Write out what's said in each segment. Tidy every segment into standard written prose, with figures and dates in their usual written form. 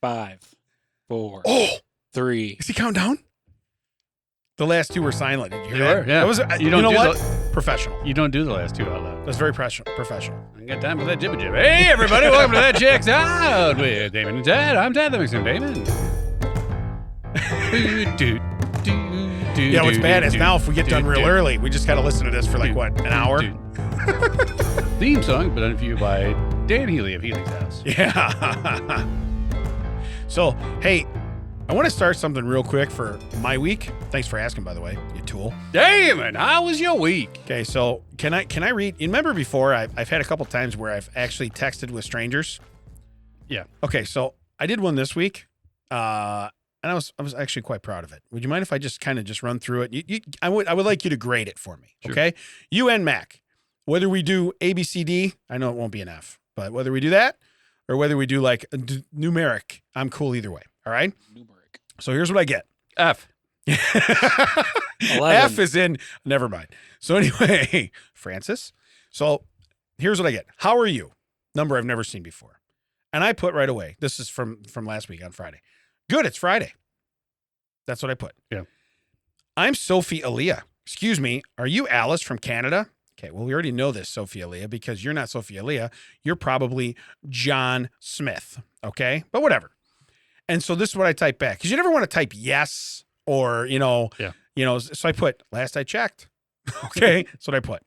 5, 4, Oh, 3. is he counting down? The last two were silent. Did you hear They that? were, yeah. That was, You don't know do what? Professional. You don't do the last two out loud. That's very professional. I ain't got time for that jibba jibba. Hey, everybody, welcome to That Checks Out with Damon and Ted. I'm Ted, that makes him Damon. Yeah, what's bad is now if we get done real early, we just got to listen to this for like, what, an hour? Theme song, but done for you by Dan Healy of Healy's House. Yeah. So, hey, I want to start something real quick for my week. Thanks for asking, by the way, you tool. Damon, how was your week? Okay, so can I read? You remember before I've had a couple times where I've actually texted with strangers? Yeah. Okay, so I did one this week, and I was actually quite proud of it. Would you mind if I just kind of just run through it? I would like you to grade it for me, Sure. Okay? You and Mac, whether we do A, B, C, D, I know it won't be an F, but whether we do that or whether we do like numeric, I'm cool either way. All right? Numeric. So here's what I get. F. 11. F is in, never mind. So anyway, Francis. So here's what I get. How are you? Number I've never seen before. And I put right away. This is from last week on Friday. Good, it's Friday. That's what I put. Yeah. I'm Sophie Aaliyah. Excuse me, are you Alice from Canada? Okay, well, we already know this, Sophie Aaliyah, because you're not Sophie Aaliyah. You're probably John Smith, okay? But whatever. And so this is what I type back. Because you never want to type yes or, so I put, last I checked. Okay, that's what I put.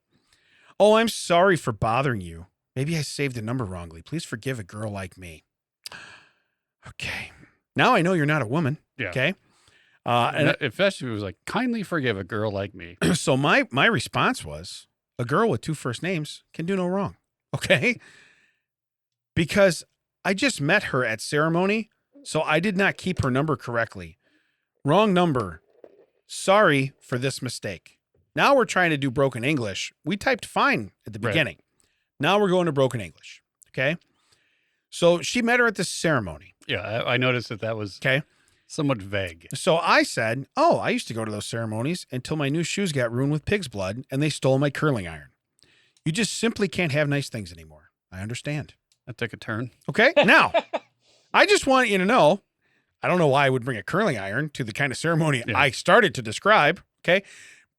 Oh, I'm sorry for bothering you. Maybe I saved the number wrongly. Please forgive a girl like me. Okay. Now I know you're not a woman. Yeah. Okay. And especially it was like, kindly forgive a girl like me. So my response was, a girl with two first names can do no wrong. Okay. Because I just met her at ceremony, so I did not keep her number correctly. Wrong number. Sorry for this mistake. Now we're trying to do broken English. We typed fine at the beginning. Now we're going to broken English. Okay. So she met her at the ceremony. Yeah, I noticed that was somewhat vague. So I said, oh, I used to go to those ceremonies until my new shoes got ruined with pig's blood and they stole my curling iron. You just simply can't have nice things anymore. I understand. That took a turn. Okay. Now, I just want you to know, I don't know why I would bring a curling iron to the kind of ceremony I started to describe. Okay.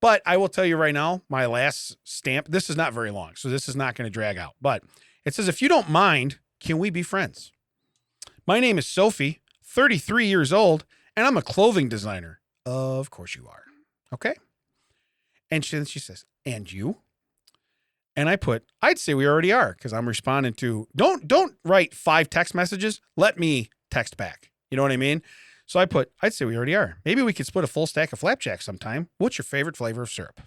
But I will tell you right now, my last stamp, this is not very long, so this is not going to drag out. But it says, if you don't mind, can we be friends? My name is Sophie, 33 years old, and I'm a clothing designer. Of course you are. Okay. And she says, and you? And I put, I'd say we already are, because I'm responding to, don't write 5 text messages. Let me text back. You know what I mean? So I put, I'd say we already are. Maybe we could split a full stack of flapjacks sometime. What's your favorite flavor of syrup?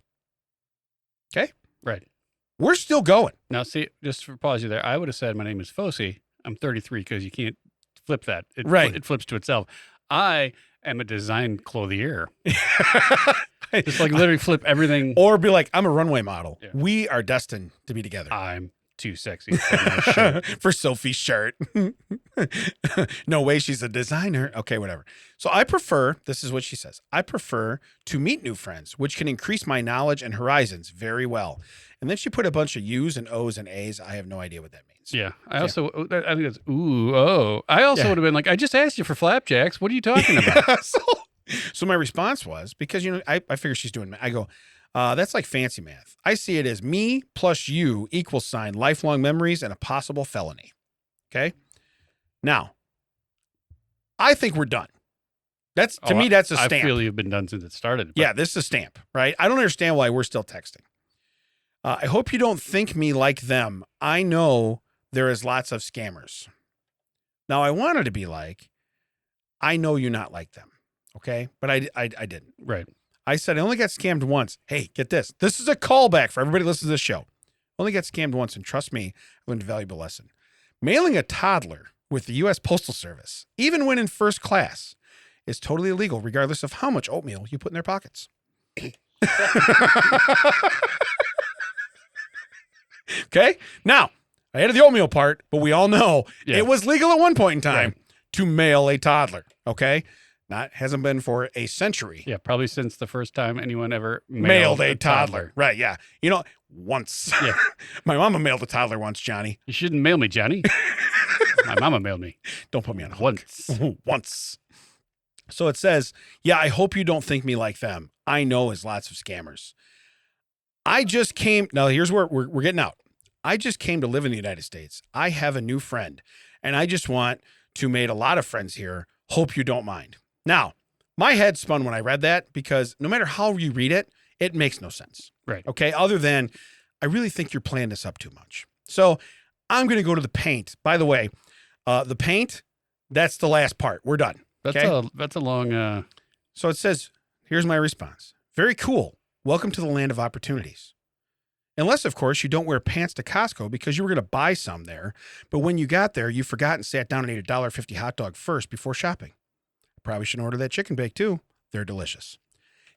Okay. Right. We're still going. Now, see, just for pause you there, I would have said my name is Fossey. I'm 33 because you can't flip that. It flips to itself. I am a design clothier. Just like literally flip everything. Or be like, I'm a runway model. Yeah. We are destined to be together. I'm too sexy for my shirt. For Sophie's shirt. No way she's a designer. Okay, whatever. So I prefer, this is what she says, I prefer to meet new friends, which can increase my knowledge and horizons very well. And then she put a bunch of U's and O's and A's. I have no idea what that means. Yeah. I think that's ooh, oh. I also would have been like, I just asked you for flapjacks. What are you talking about? So my response was, because, I figure she's doing, I go, that's like fancy math. I see it as me plus you equals sign lifelong memories and a possible felony. Okay. Now, I think we're done. To me, that's a stamp. I feel you've been done since it started. Yeah, this is a stamp, right? I don't understand why we're still texting. I hope you don't think me like them. I know there is lots of scammers. Now, I wanted to be like, I know you're not like them. Okay. But I didn't. Right. I said, I only got scammed once. Hey, get this. This is a callback for everybody listening to this show. Only got scammed once, and trust me, I learned a valuable lesson. Mailing a toddler with the U.S. Postal Service, even when in first class, is totally illegal, regardless of how much oatmeal you put in their pockets. Okay? Now, I added the oatmeal part, but we all know it was legal at one point in time to mail a toddler. Okay? Hasn't been for a century. Yeah, probably since the first time anyone ever mailed a toddler. Right, yeah. Once. Yeah. My mama mailed a toddler once, Johnny. You shouldn't mail me, Johnny. My mama mailed me Don't put me on hook. once. Once. So it says, yeah, I hope you don't think me like them. I know is lots of scammers. I just came. Now, here's where we're getting out. I just came to live in the United States. I have a new friend, and I just want to make a lot of friends here. Hope you don't mind. Now, my head spun when I read that because no matter how you read it, it makes no sense. Right. Okay. Other than, I really think you're playing this up too much. So I'm going to go to the paint. By the way, the paint, that's the last part. We're done. That's a long. So it says, here's my response. Very cool. Welcome to the land of opportunities. Unless, of course, you don't wear pants to Costco because you were going to buy some there. But when you got there, you forgot and sat down and ate a $1.50 hot dog first before shopping. Probably shouldn't order that chicken bake too. They're delicious.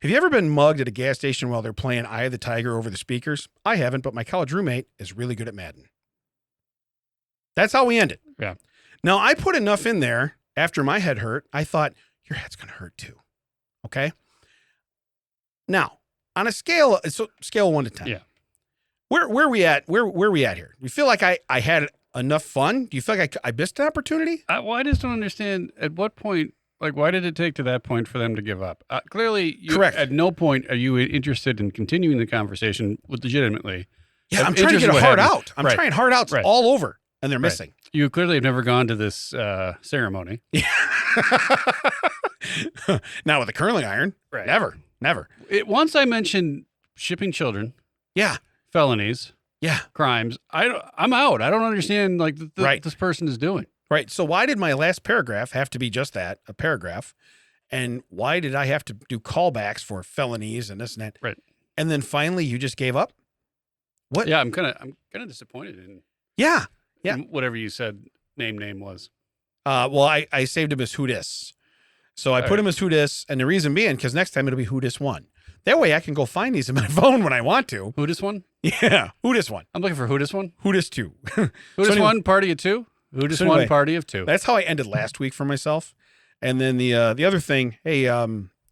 Have you ever been mugged at a gas station while they're playing Eye of the Tiger over the speakers? I haven't, but my college roommate is really good at Madden. That's how we end it. Yeah. Now, I put enough in there after my head hurt. I thought, your head's going to hurt too. Okay? Now, on a scale of 1 to 10. Yeah. Where we at? Where we at here? You feel like I had enough fun? Do you feel like I missed an opportunity? Well, I just don't understand at what point. Like, why did it take to that point for them to give up? Clearly, Correct. At no point are you interested in continuing the conversation legitimately. Yeah, I'm trying to get a hard out. I'm trying hard outs all over, and they're missing. You clearly have never gone to this ceremony. Not with a curling iron. Right. Never. Once I mentioned shipping children. Yeah. Felonies. Yeah. Crimes. I'm out. I don't understand like this person is doing. Right. So why did my last paragraph have to be just that, a paragraph? And why did I have to do callbacks for felonies and this and that? Right. And then finally you just gave up? What? Yeah, I'm kind of disappointed in Yeah. in whatever you said name was. Well, I saved him as Who Dis. So I put him as Who Dis, and the reason being because next time it'll be Who Dis 1. That way I can go find these in my phone when I want to. Who Dis 1? Yeah. Who Dis 1. I'm looking for Who Dis 1. Who Dis 2. Who Dis 1, party of 2. Who Dis 1, party of 2. That's how I ended last week for myself. And then the other thing, hey,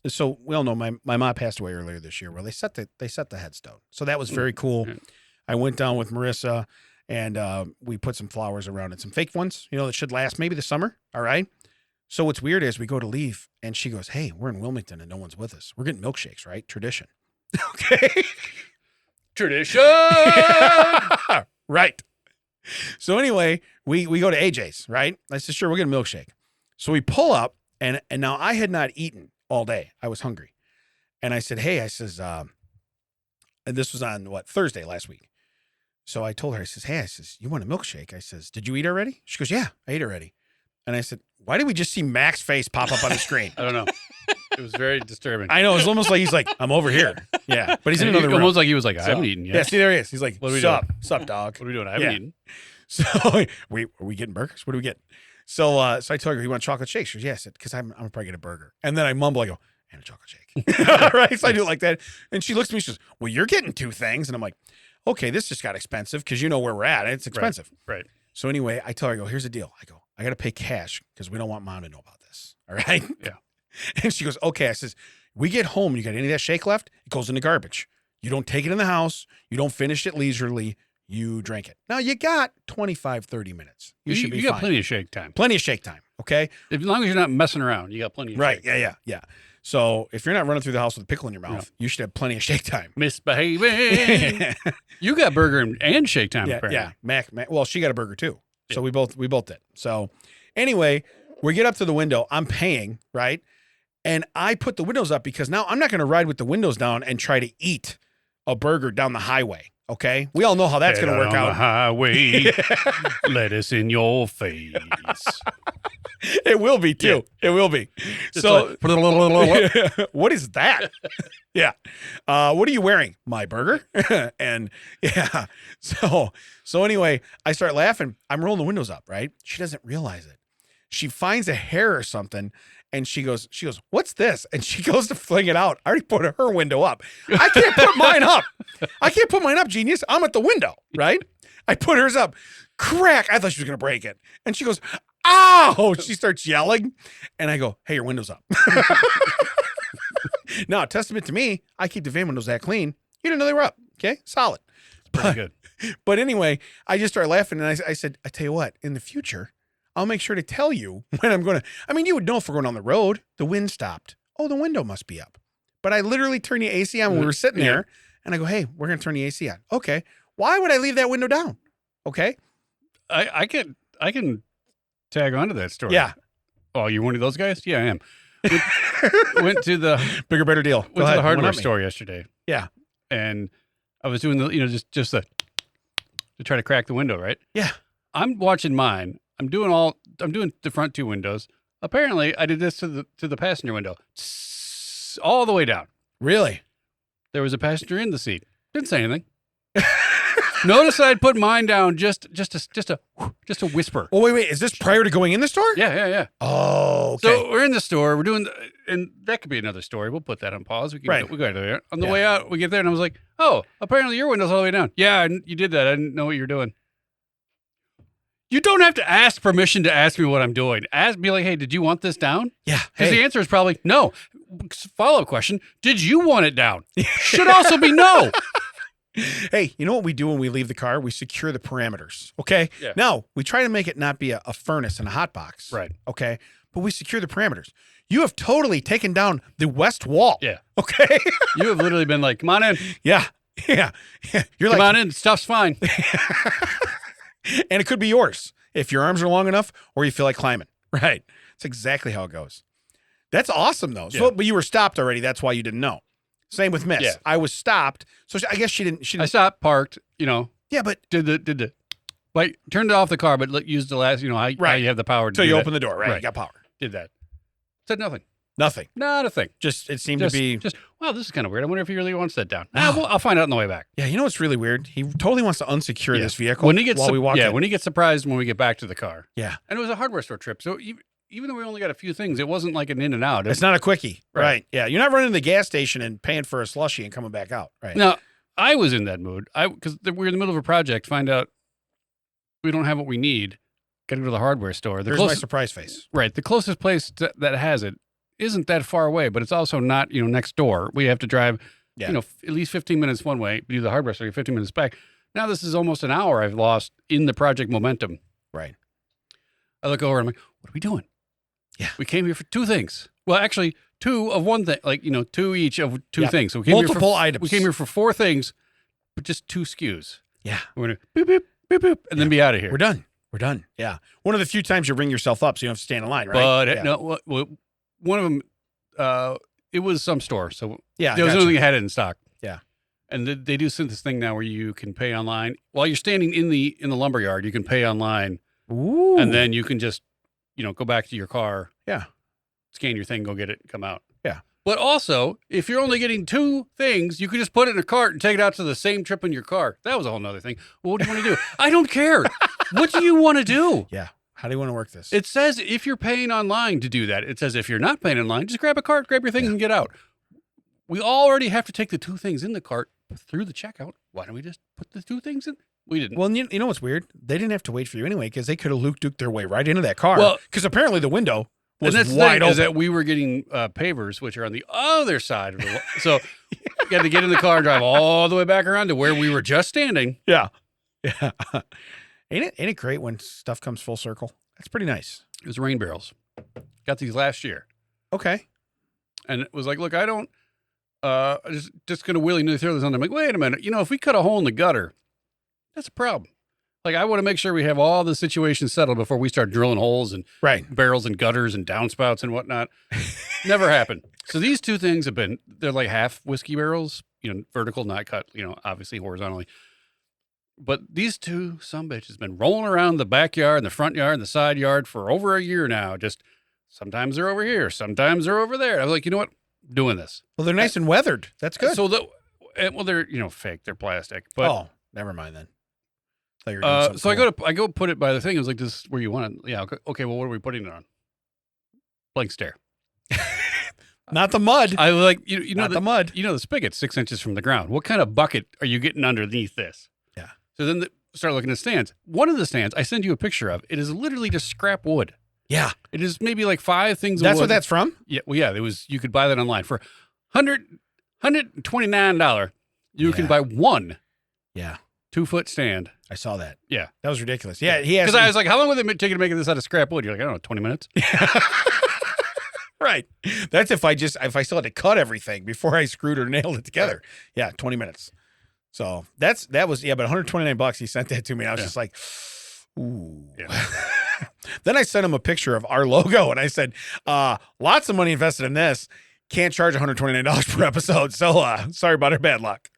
so we all know my mom passed away earlier this year. Well, they set the headstone. So that was very cool. Yeah. I went down with Marissa and we put some flowers around it, some fake ones, that should last maybe the summer. All right. So what's weird is we go to leave and she goes, hey, we're in Wilmington and no one's with us. We're getting milkshakes, right? Tradition. Okay. Tradition. Right. So anyway, we go to AJ's, right? I said, sure, we'll get a milkshake. So we pull up and now I had not eaten all day. I was hungry. And I said, hey, and this was on Thursday last week. So I told her, hey, you want a milkshake? I says, did you eat already? She goes, yeah, I ate already. And I said, why did we just see Mac's face pop up on the screen? I don't know. It was very disturbing. I know. It's almost like he's like, I'm over here. Yeah. But he's in another room. Almost like he was like, I haven't eaten yet. Yeah, see, there he is. He's like, what are we sup, doing? Sup, dog. What are we doing? I haven't eaten. So are we getting burgers? What do we get? So I told her, you want chocolate shake? She goes, yes, because I'm probably get a burger. And then I mumble, I go, and a chocolate shake. All right. So I do it like that. And she looks at me, she goes, well, you're getting 2 things. And I'm like, okay, this just got expensive because you know where we're at. It's expensive. Right. So anyway, I tell her, I go, here's the deal. I go, I got to pay cash because we don't want mom to know about this. All right. Yeah. And she goes, okay. I says, we get home, you got any of that shake left? It goes in the garbage. You don't take it in the house. You don't finish it leisurely. You drink it. Now you got 25, 30 minutes. You should be fine. You got plenty of shake time. Plenty of shake time. Okay. As long as you're not messing around, you got plenty of shake. Right. Yeah. So if you're not running through the house with a pickle in your mouth, you should have plenty of shake time. Misbehaving. You got burger and shake time. Yeah. Yeah. Mac. Well, she got a burger too. So we both did. So anyway, we get up to the window. I'm paying, right? And I put the windows up because now I'm not going to ride with the windows down and try to eat a burger down the highway. Okay. We all know how that's going to work out. The highway, lettuce in your face. It will be too. Yeah. It will be. Just so, like, what is that? Yeah. What are you wearing? My burger. And yeah. So anyway, I start laughing. I'm rolling the windows up, right? She doesn't realize it. She finds a hair or something. And she goes, what's this? And she goes to fling it out. I already put her window up. I can't put mine up. I can't put mine up, genius. I'm at the window, right? I put hers up. Crack. I thought she was going to break it. And she goes, ow. She starts yelling. And I go, hey, your window's up. Now, testament to me, I keep the van windows that clean. You didn't know they were up. Okay. Solid. Pretty good. But anyway, I just started laughing. And I said, I tell you what, in the future, I'll make sure to tell you when I'm going to. I mean, you would know if we're going on the road. The wind stopped. Oh, the window must be up. But I literally turned the AC on when we were sitting there, and I go, hey, we're going to turn the AC on. Okay. Why would I leave that window down? Okay. I can tag onto that story. Yeah. Oh, you're one of those guys? Yeah, I am. Went to the bigger, better deal. Went to the hardware store yesterday. Yeah. And I was doing the, just to try to crack the window, right? Yeah. I'm watching mine. I'm doing the front two windows. Apparently, I did this to the passenger window, all the way down. Really? There was a passenger in the seat. Didn't say anything. Notice I'd put mine down just a whisper. Oh, wait. Is this prior to going in the store? Yeah. Oh, okay. So we're in the store. We're doing, and that could be another story. We'll put that on pause. We go there. On the way out, we get there, and I was like, "Oh, apparently your window's all the way down." Yeah, you did that. I didn't know what you were doing. You don't have to ask permission to ask me what I'm doing. Be like, "Hey, did you want this down?" Yeah. Because the answer is probably no. Follow-up question: did you want it down? Should also be no. Hey, you know what we do when we leave the car? We secure the parameters. Okay. Yeah. Now we try to make it not be a furnace and a hot box. Right. Okay. But we secure the parameters. You have totally taken down the west wall. Yeah. Okay. You have literally been like, "Come on in." Yeah. You're Come on in. Stuff's fine. And it could be yours if your arms are long enough or you feel like climbing. Right. That's exactly how it goes. That's awesome though. So, but you were stopped already. That's why you didn't know. Same with Miss. Yeah. I was stopped. So I guess she didn't. I stopped, parked, Yeah, but did the like turned off the car, but used the last, how you have the power to so do you that. open the door, right? You got power. Did that. Said nothing. Nothing. Not a thing. Just it seemed to be wow, this is kind of weird. I wonder if he really wants that down. I'll find out on the way back. Yeah, you know what's really weird? He totally wants to unsecure this vehicle when he gets while we walk in. when he gets surprised when we get back to the car. Yeah. And it was a hardware store trip. So even though we only got a few things, it wasn't like an in and out. It's not a quickie. Right. Yeah. You're not running to the gas station and paying for a slushie and coming back out. Right. Now, I was in that mood. Because we were in the middle of a project, find out we don't have what we need. Got to go to the hardware store. There's my surprise face. Right. The closest place that has it isn't that far away, but it's also not, next door. We have to drive, at least 15 minutes one way, do the hardware store, 15 minutes back. Now this is almost an hour I've lost in the project momentum. Right. I look over and I'm like, what are we doing? Yeah. We came here for two things. Well, actually, two of one thing, two each of two things. So we came multiple here items. We came here for four things, but just two SKUs. Yeah. We're going to beep, beep, beep, beep, and then be out of here. We're done. Yeah. One of the few times you ring yourself up so you don't have to stand in line, right? But one of them, it was some store. So yeah, there was only had it in stock. Yeah. And they do this thing now where you can pay online. While you're standing in the lumber yard, you can pay online. Ooh. And then you can just, go back to your car. Yeah. Scan your thing, go get it, come out. Yeah. But also, if you're only getting two things, you could just put it in a cart and take it out to the same trip in your car. That was a whole nother thing. Well, what do you want to do? I don't care. What do you want to do? Yeah. How do you want to work this? It says if you're paying online to do that. It says if you're not paying online, just grab a cart, grab your things, and get out. We already have to take the two things in the cart through the checkout. Why don't we just put the two things in? We didn't. Well, you know what's weird? They didn't have to wait for you anyway because they could have Luke Duked their way right into that car. Well, because apparently the window was and that's wide open. Is that we were getting pavers, which are on the other side of the so you had to get in the car and drive all the way back around to where we were just standing. Yeah. Ain't it great when stuff comes full circle? That's pretty nice. It was rain barrels. Got these last year. Okay. And it was like, look, I don't just gonna willy-nilly throw this on there. I'm like, wait a minute, if we cut a hole in the gutter, that's a problem. Like, I want to make sure we have all the situations settled before we start drilling holes and barrels and gutters and downspouts and whatnot. Never happened. So these two things they're like half whiskey barrels, vertical, not cut, obviously horizontally. But these two sumbitches been rolling around the backyard and the front yard and the side yard for over a year now. Just sometimes they're over here, sometimes they're over there. I was like, you know what? I'm doing this. Well, they're nice and weathered. That's good. So they're fake. They're plastic. But never mind then. So I go put it by the thing. I was like, this is where you want it. Yeah. Okay. Well, what are we putting it on? Blank stare. Not the mud. I was like, not the mud. The spigot's 6 inches from the ground. What kind of bucket are you getting underneath this? Yeah. So then start looking at stands. One of the stands, I send you a picture of. It is literally just scrap wood. Yeah. It is maybe like 5 things. That's of wood. what that's from? Yeah. Well, yeah. It was. You could buy that online for $129. You can buy one. Yeah. 2-foot stand. I saw that. Yeah. That was ridiculous. Yeah, he has. Because I was like, how long would it take you to make this out of scrap wood? You're like, I don't know, 20 minutes. Right. That's if I still had to cut everything before I screwed or nailed it together. Right. Yeah, 20 minutes. So that was but $129 he sent that to me. And I was just like, ooh. Yeah. Then I sent him a picture of our logo and I said, lots of money invested in this. Can't charge $129 per episode. So sorry about our bad luck.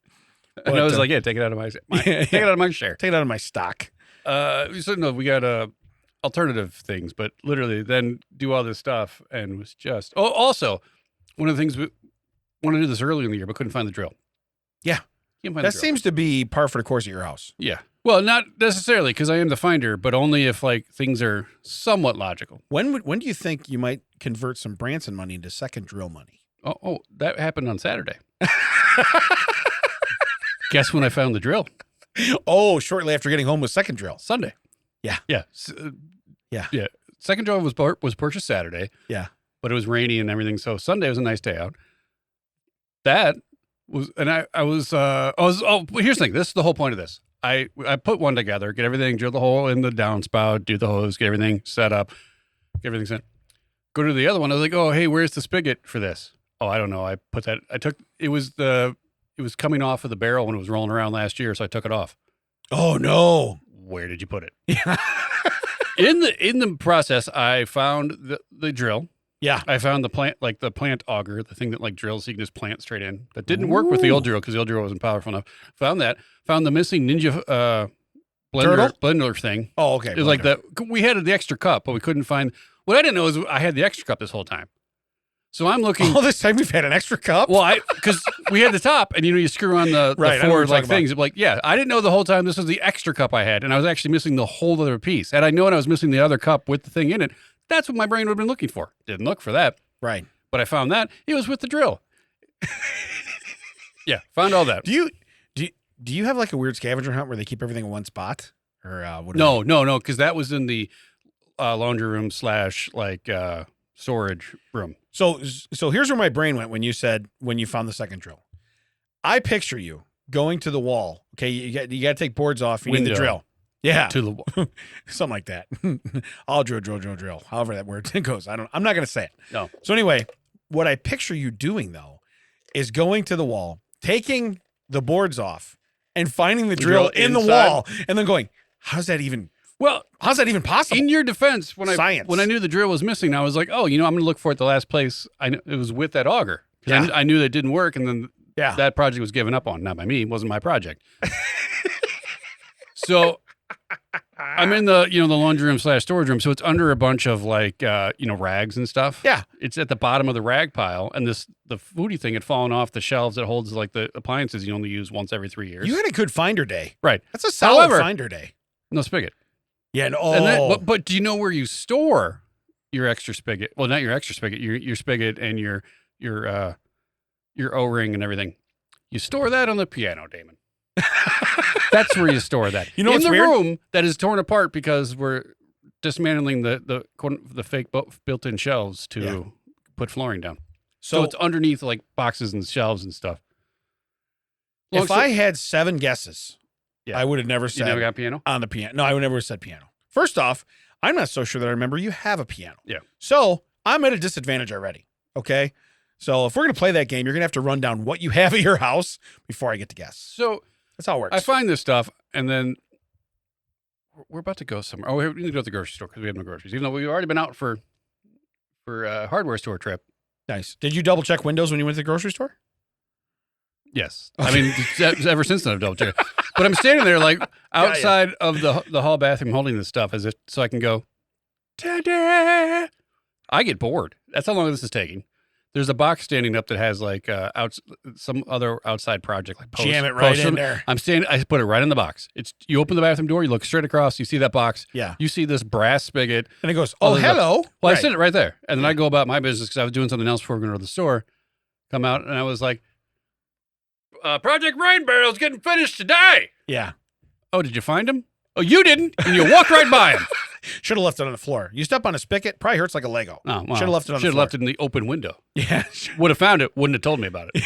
And I was like, yeah, take it out of my take it out of my share. Take it out of my stock. So no, we got alternative things, but literally then do all this stuff and was just also one of the things we wanted to do this earlier in the year, but couldn't find the drill. Yeah. Can't find That the drill. seems to be par for the course at your house. Yeah. Well, not necessarily because I am the finder, but only if like things are somewhat logical. When do you think you might convert some Branson money into second drill money? Oh, that happened on Saturday. Guess when I found the drill? Oh, shortly after getting home with second drill. Sunday. Yeah. Yeah. Yeah. Second drill was purchased Saturday. Yeah. But it was rainy and everything. So Sunday was a nice day out. That was, and here's the thing. This is the whole point of this. I put one together, get everything, drill the hole in the downspout, do the hose, get everything set up, get everything set. Go to the other one. I was like, oh, hey, where's the spigot for this? Oh, I don't know. It was coming off of the barrel when it was rolling around last year. So I took it off. Oh no. Where did you put it? In the process, I found the drill. Yeah. I found the plant auger, the thing that like drills so you can just plant straight in. That didn't work with the old drill because the old drill wasn't powerful enough. Found that. Found the missing Ninja blender thing. Oh, okay. It was like we had the extra cup, but we couldn't find. What I didn't know is I had the extra cup this whole time. So I'm looking. All this time we've had an extra cup? Well, because we had the top, and you screw on the four like things. Like, yeah, I didn't know the whole time this was the extra cup I had, and I was actually missing the whole other piece. Had I known I was missing the other cup with the thing in it, that's what my brain would have been looking for. Didn't look for that. Right. But I found that it was with the drill. Yeah, found all that. Do you have like a weird scavenger hunt where they keep everything in one spot? Or No, because that was in the laundry room / storage room. So here's where my brain went when you said when you found the second drill. I picture you going to the wall. Okay, you got to take boards off. You need the drill. Yeah, To the wall. something like that. I'll drill. However that word goes. I'm not going to say it. No. So anyway, what I picture you doing though is going to the wall, taking the boards off, and finding the drill in the wall, and then going, how's that even possible? In your defense, when Science. I knew the drill was missing, I was like, oh, I'm going to look for it the last place. It was with that auger. Yeah. I knew that didn't work, and then Yeah. that project was given up on. Not by me. It wasn't my project. So I'm in the laundry room / storage room. So it's under a bunch of rags and stuff. Yeah. It's at the bottom of the rag pile, and the foodie thing had fallen off the shelves that holds like the appliances you only use once every 3 years. You had a good finder day. Right. That's a solid However, finder day. No spigot. Yeah. And, But do you know where you store your extra spigot? Well, not your extra spigot, your spigot and your O-ring and everything. You store that on the piano, Damon. That's where you store that. You know in what's the weird? room that is torn apart because we're dismantling the fake built-in shelves to put flooring down. So it's underneath like boxes and shelves and stuff. If I had 7 guesses, I would have never said you never got piano on the piano. No, I would never have said piano. First off, I'm not so sure that I remember you have a piano. Yeah. So I'm at a disadvantage already. Okay. So if we're going to play that game, you're going to have to run down what you have at your house before I get to guess. So that's how it works. I find this stuff, and then we're about to go somewhere. Oh, we need to go to the grocery store because we have no groceries, even though we've already been out for a hardware store trip. Nice. Did you double check windows when you went to the grocery store? Yes. I mean, ever since then I've double checked. But I'm standing there like outside of the hall bathroom holding this stuff so I can go, ta-da! I get bored. That's how long this is taking. There's a box standing up that has like some other outside project like post. Jam it right in there. I put it right in the box. You open the bathroom door, you look straight across, you see that box. Yeah. You see this brass spigot. And it goes, oh, hello. Well, I sit it right there. And then I go about my business because I was doing something else before going to the store. Come out and I was like, Project Rain Barrel's getting finished today. Yeah. Oh, did you find him? Oh, you didn't. And you walked right by him. Should have left it on the floor. You step on a spigot, probably hurts like a Lego. Oh, well, should have left it on the floor. Should have left it in the open window. Yeah. Would have found it. Wouldn't have told me about it.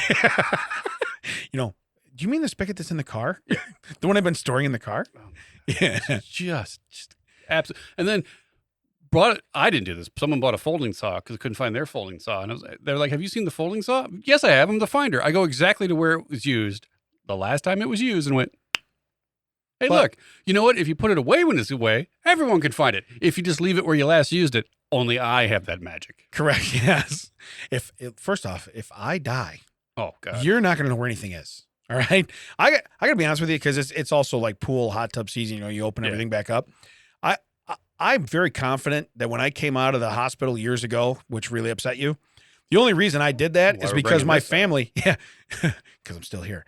Do you mean the spigot that's in the car? The one I've been storing in the car? Oh, Yeah. just absolutely. And then brought it. I didn't do this. Someone bought a folding saw because they couldn't find their folding saw, and they're like, "Have you seen the folding saw?" Yes, I have. I'm the finder. I go exactly to where it was used the last time it was used, and went, "Hey, look. You know what? If you put it away when it's away, everyone can find it. If you just leave it where you last used it, only I have that magic." Correct. Yes. First off, if I die, Oh God, you're not going to know where anything is. All right. I got to be honest with you because it's also like pool, hot tub season. You know, you open everything back up. I'm very confident that when I came out of the hospital years ago, which really upset you, the only reason I did that is because my family, because I'm still here.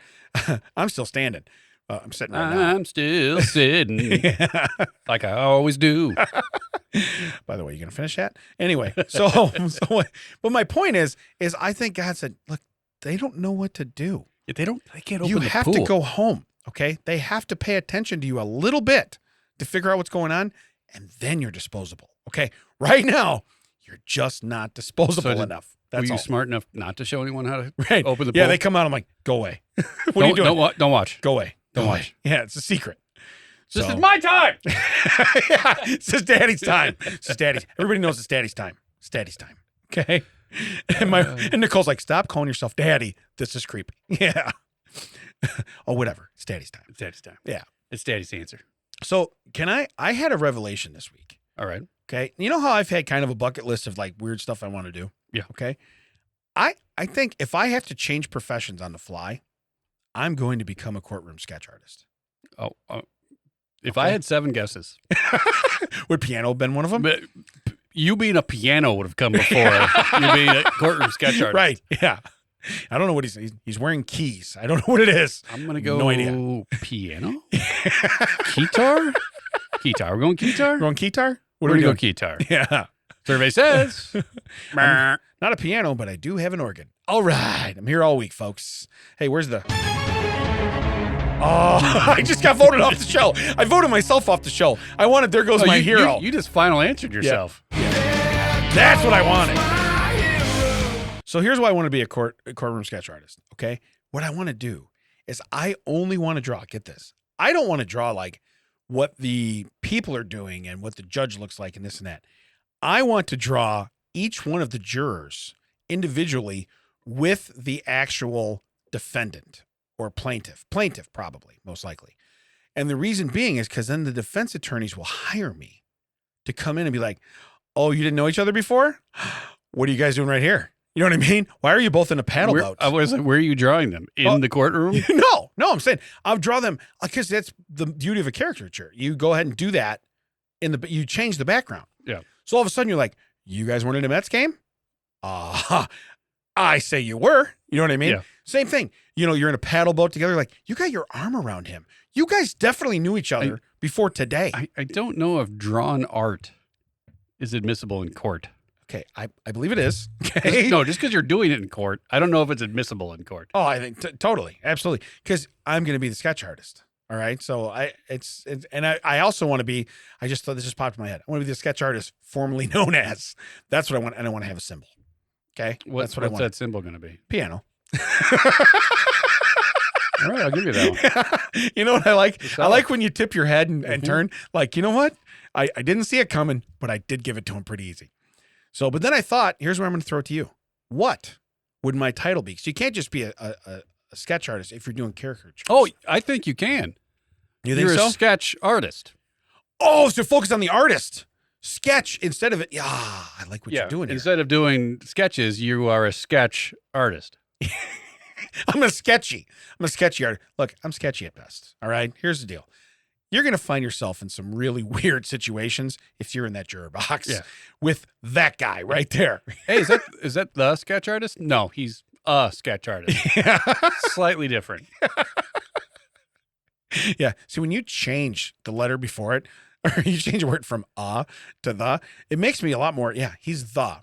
I'm still standing. I'm sitting right now. I'm still sitting like I always do. By the way, you going to finish that? Anyway, but my point is I think God said, look, they don't know what to do. They can't open You the have pool. to go home, okay? They have to pay attention to you a little bit to figure out what's going on, and then you're disposable, okay? Right now, you're just not disposable enough. Were That's you all. smart enough not to show anyone how to open the pool? Yeah, they come out. I'm like, go away. What are you doing? Don't watch. Go away. Don't watch. Yeah, it's a secret. This is my time. Yeah, it's his daddy's time. It's his daddy's. Everybody knows it's daddy's time. It's daddy's time. Okay. And Nicole's like, stop calling yourself daddy. This is creepy. Yeah. Oh, whatever. It's daddy's time. It's daddy's time. Yeah. It's daddy's answer. So I had a revelation this week. All right. Okay. You know how I've had kind of a bucket list of like weird stuff I want to do? Yeah. Okay. I think if I have to change professions on the fly, I'm going to become a courtroom sketch artist. Oh, if I had 7 guesses, Would piano have been one of them? but you being a piano would have come before you being a courtroom sketch artist. Right. Yeah. I don't know what he's wearing keys. I don't know what it is. I'm gonna go No idea. piano, guitar. We're going guitar. You're going guitar? We're gonna go guitar. Yeah. Survey says. I'm not a piano, but I do have an organ. All right. I'm here all week, folks. Hey, where's the... Oh, I just got voted off the show. I voted myself off the show. I wanted There Goes My Hero. You just final answered yourself. That's what I wanted. So here's why I want to be a courtroom sketch artist, okay? What I want to do is I only want to draw, get this, I don't want to draw like what the people are doing and what the judge looks like and this and that. I want to draw each one of the jurors individually with the actual defendant or plaintiff probably, most likely. And the reason being is because then the defense attorneys will hire me to come in and be like, oh, you didn't know each other before? What are you guys doing right here? You know what I mean? Why are you both in a paddle boat? I was like, where are you drawing them? In the courtroom? No, I'm saying I'll draw them because that's the beauty of a caricature. You go ahead and do that you change the background. Yeah. So all of a sudden you're like, you guys weren't in a Mets game? I say you were. You know what I mean? Yeah. Same thing. You know, you're in a paddle boat together. Like, you got your arm around him. You guys definitely knew each other before today. I don't know if drawn art is admissible in court. Okay, I believe it is. Okay. No, just because you're doing it in court, I don't know if it's admissible in court. Oh, I think totally, absolutely. Because I'm going to be the sketch artist. All right. So I also want to be. I just thought this just popped in my head. I want to be the sketch artist formerly known as. That's what I want, and I want to have a symbol. Okay. What's that symbol going to be? Piano. All right, I'll give you that one. You know what I like? I like when you tip your head and turn. Like, you know what? I didn't see it coming, but I did give it to him pretty easy. So, but then I thought, here's where I'm going to throw it to you. What would my title be? So you can't just be a sketch artist if you're doing caricatures. Oh, I think you can. You think You're so? a sketch artist. Oh, so focus on the artist. Sketch instead of it. Yeah, I like what you're doing here. Instead of doing sketches, you are a sketch artist. I'm a sketchy artist. Look, I'm sketchy at best. All right. Here's the deal. You're going to find yourself in some really weird situations if you're in that juror box with that guy right there. Hey, is that the sketch artist? No, he's a sketch artist. Slightly different. Yeah. See, when you change the letter before it, or you change a word from to the, it makes me a lot more. Yeah, he's the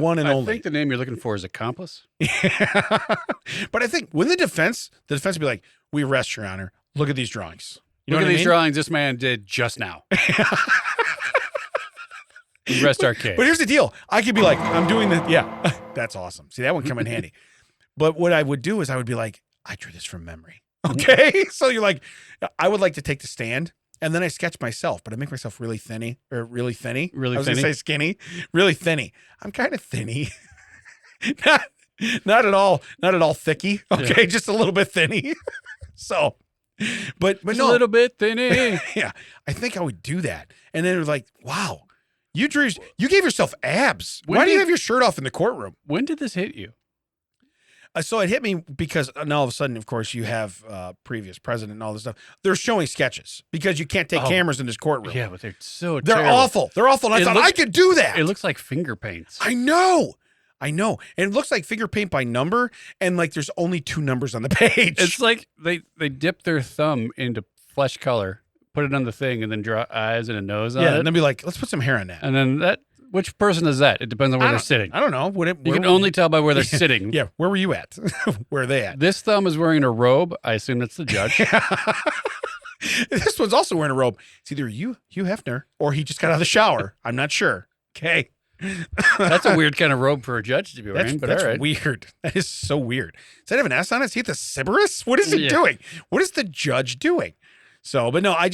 one and only. I think the name you're looking for is accomplice. But I think when the defense will be like, we arrest your honor. Look at these drawings. You know Look at what I these mean? drawings this man did just now. Rest our case. But here's the deal. I could be like, I'm doing the, that's awesome. See, that would come in handy. But what I would do is I would be like, I drew this from memory. Okay. So you're like, I would like to take the stand. And then I sketch myself, but I make myself really thinny. I was going to say skinny, really thinny. I'm kind of thinny. not at all thicky. Okay. Yeah. Just a little bit thinny. So, but just no. a little bit thinny. Yeah. I think I would do that. And then it was like, wow, you gave yourself abs. Why do you have your shirt off in the courtroom? When did this hit you? So it hit me because now all of a sudden, of course, you have previous president and all this stuff. They're showing sketches because you can't take cameras in this courtroom. Yeah, but they're terrible. Awful. They're awful. And I thought I could do that. It looks like finger paints. I know. And it looks like finger paint by number, and like there's only 2 numbers on the page. It's like they dip their thumb into flesh color, put it on the thing, and then draw eyes and a nose on it. Yeah, and then be like, let's put some hair on that. And then which person is that? It depends on where they're sitting. I don't know. You can only tell by where they're sitting. Yeah, where were you at? Where are they at? This thumb is wearing a robe. I assume that's the judge. This one's also wearing a robe. It's either Hugh Hefner or he just got out of the shower. I'm not sure. Okay. That's a weird kind of robe for a judge to be wearing. That's all right. Weird. That is so weird. Does that have an S on it? Is he the Sybaris? What is he doing? What is the judge doing? So, but no, I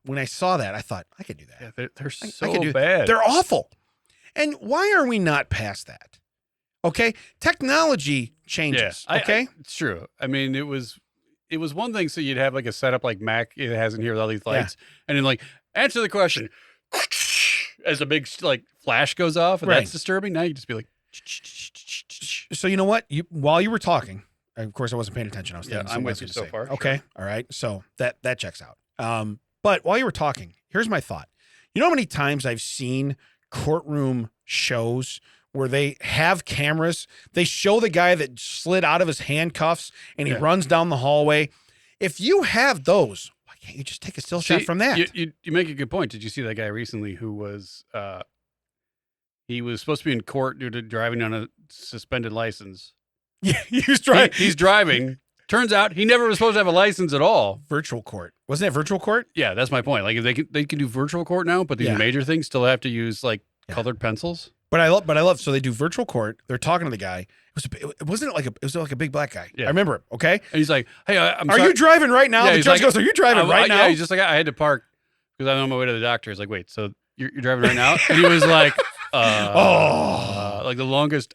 when I saw that, I thought I could do that. Yeah, they're so bad. They're awful. And why are we not past that? Okay, technology changes. Yeah, okay, it's true. I mean, it was one thing. So you'd have like a setup like Mac it has in here with all these lights, and then like answer the question as a big like flash goes off, and that's disturbing. Now you just be like. So you know what? While you were talking, of course I wasn't paying attention. I was thinking I'm with you so far. Okay, sure. All right. So that checks out. But while you were talking, here's my thought. You know how many times I've seen courtroom shows where they have cameras? They show the guy that slid out of his handcuffs and he runs down the hallway. If you have those, why can't you just take a still shot from that? You make a good point. Did you see that guy recently who was he was supposed to be in court due to driving on a suspended license? Yeah, he's driving. He's driving. Turns out he never was supposed to have a license at all. Virtual court. Wasn't that virtual court? Yeah, that's my point. Like if they can do virtual court now, but these major things still have to use like colored pencils. But I love. So they do virtual court. They're talking to the guy. It was like a big black guy. Yeah. I remember it. Okay. And he's like, "Hey, are you driving right now?" Yeah, the judge goes, "Are you driving right now?" Yeah. He's just like, "I had to park because I'm on my way to the doctor." He's like, "Wait, so you're driving right now?" And he was like, like the longest.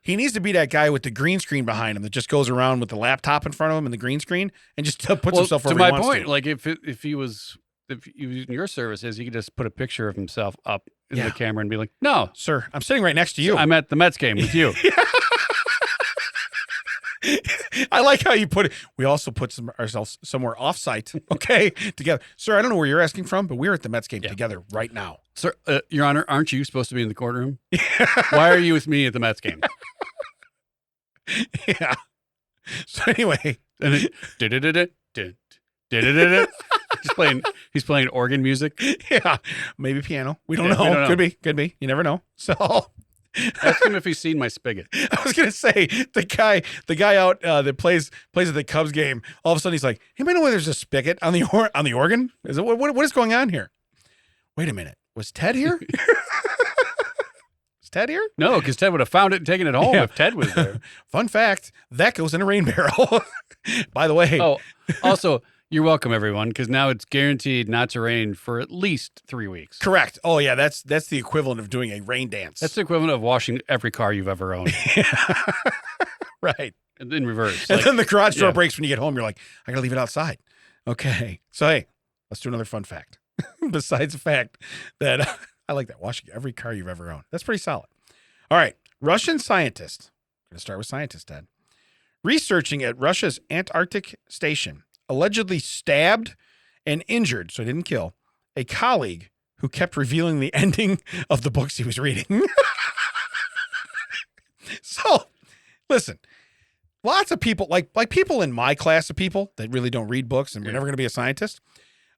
He needs to be that guy with the green screen behind him that just goes around with the laptop in front of him and the green screen and just puts himself wherever he wants to. To my point, like if he was using your services, he could just put a picture of himself up in the camera and be like, "No, sir, I'm sitting right next to you. I'm at the Mets game with you." I like how you put it. We also put ourselves somewhere off-site, okay, together. Sir, I don't know where you're asking from, but we're at the Mets game together right now. Sir, Your Honor, aren't you supposed to be in the courtroom? Why are you with me at the Mets game? Yeah. So anyway. And he's playing organ music. Yeah. Maybe piano. We don't know. Could be. You never know. So ask him if he's seen my spigot. I was gonna say the guy out that plays at the Cubs game. All of a sudden he's like, "Anybody know where there's a spigot on the organ? Is it what is going on here?" Wait a minute, was Ted here? Is Ted here? No, because Ted would have found it and taken it home if Ted was there. Fun fact: that goes in a rain barrel. By the way. Oh, also. You're welcome, everyone, because now it's guaranteed not to rain for at least 3 weeks. Correct. Oh, yeah, that's the equivalent of doing a rain dance. That's the equivalent of washing every car you've ever owned. Right. And in reverse. And then the garage door breaks when you get home. You're like, I got to leave it outside. Okay. So, hey, let's do another fun fact. Besides the fact that I like that, washing every car you've ever owned. That's pretty solid. All right. Russian scientist. I'm going to start with scientist, Ted. Researching at Russia's Antarctic station. Allegedly stabbed and injured, so he didn't kill, a colleague who kept revealing the ending of the books he was reading. So, listen, lots of people, like people in my class of people that really don't read books and we're never going to be a scientist,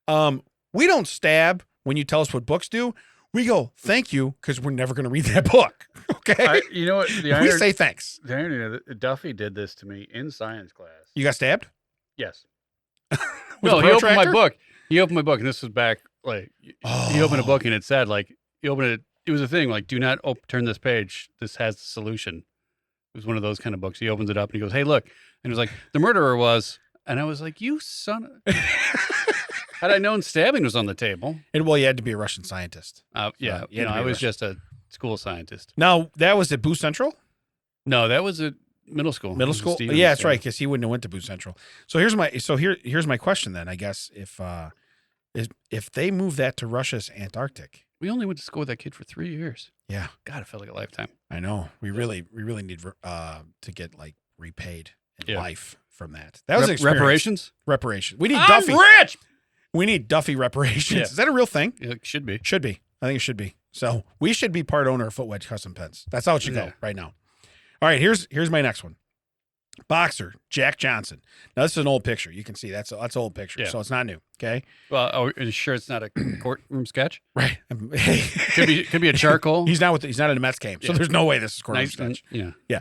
we don't stab when you tell us what books do. We go, thank you, because we're never going to read that book. Okay? You know what? We say thanks. The irony that Duffy did this to me in science class. You got stabbed? Yes. No, he opened my book. He opened my book, and this was back, like, he opened a book, and it said, like, he opened it. It was a thing, like, do not turn this page. This has the solution. It was one of those kind of books. He opens it up and he goes, "Hey, look," and it was like the murderer was, and I was like, "You son of." Had I known stabbing was on the table, Well, you had to be a Russian scientist. yeah, you had to be I was Russian. just a school scientist. Now that was at Booth Central. No, that was at middle school. Middle school. Stevens, Yeah, that's right. Because he wouldn't have went to Booth Central. So here's my question then. I guess if they move that to Russia's Antarctic. We only went to school with that kid for 3 years. Yeah, God, it felt like a lifetime. I know. We really need to get like repaid in life from that. That was an experience. reparations. Reparations. We need I'm Duffy. rich. We need Duffy reparations. Yeah. Is that a real thing? It should be. Should be. I think it should be. So we should be part owner of Foot Wedge Custom Pens. That's how it should go Yeah. right now. All right, here's my next one. Boxer Jack Johnson. Now this is an old picture. You can see that's an old picture, Yeah. so it's not new. Okay, Well, are you sure it's not a courtroom sketch? right? Could be a charcoal. He's not in a Mets game, so Yeah. there's no way this is courtroom nice. sketch. Yeah.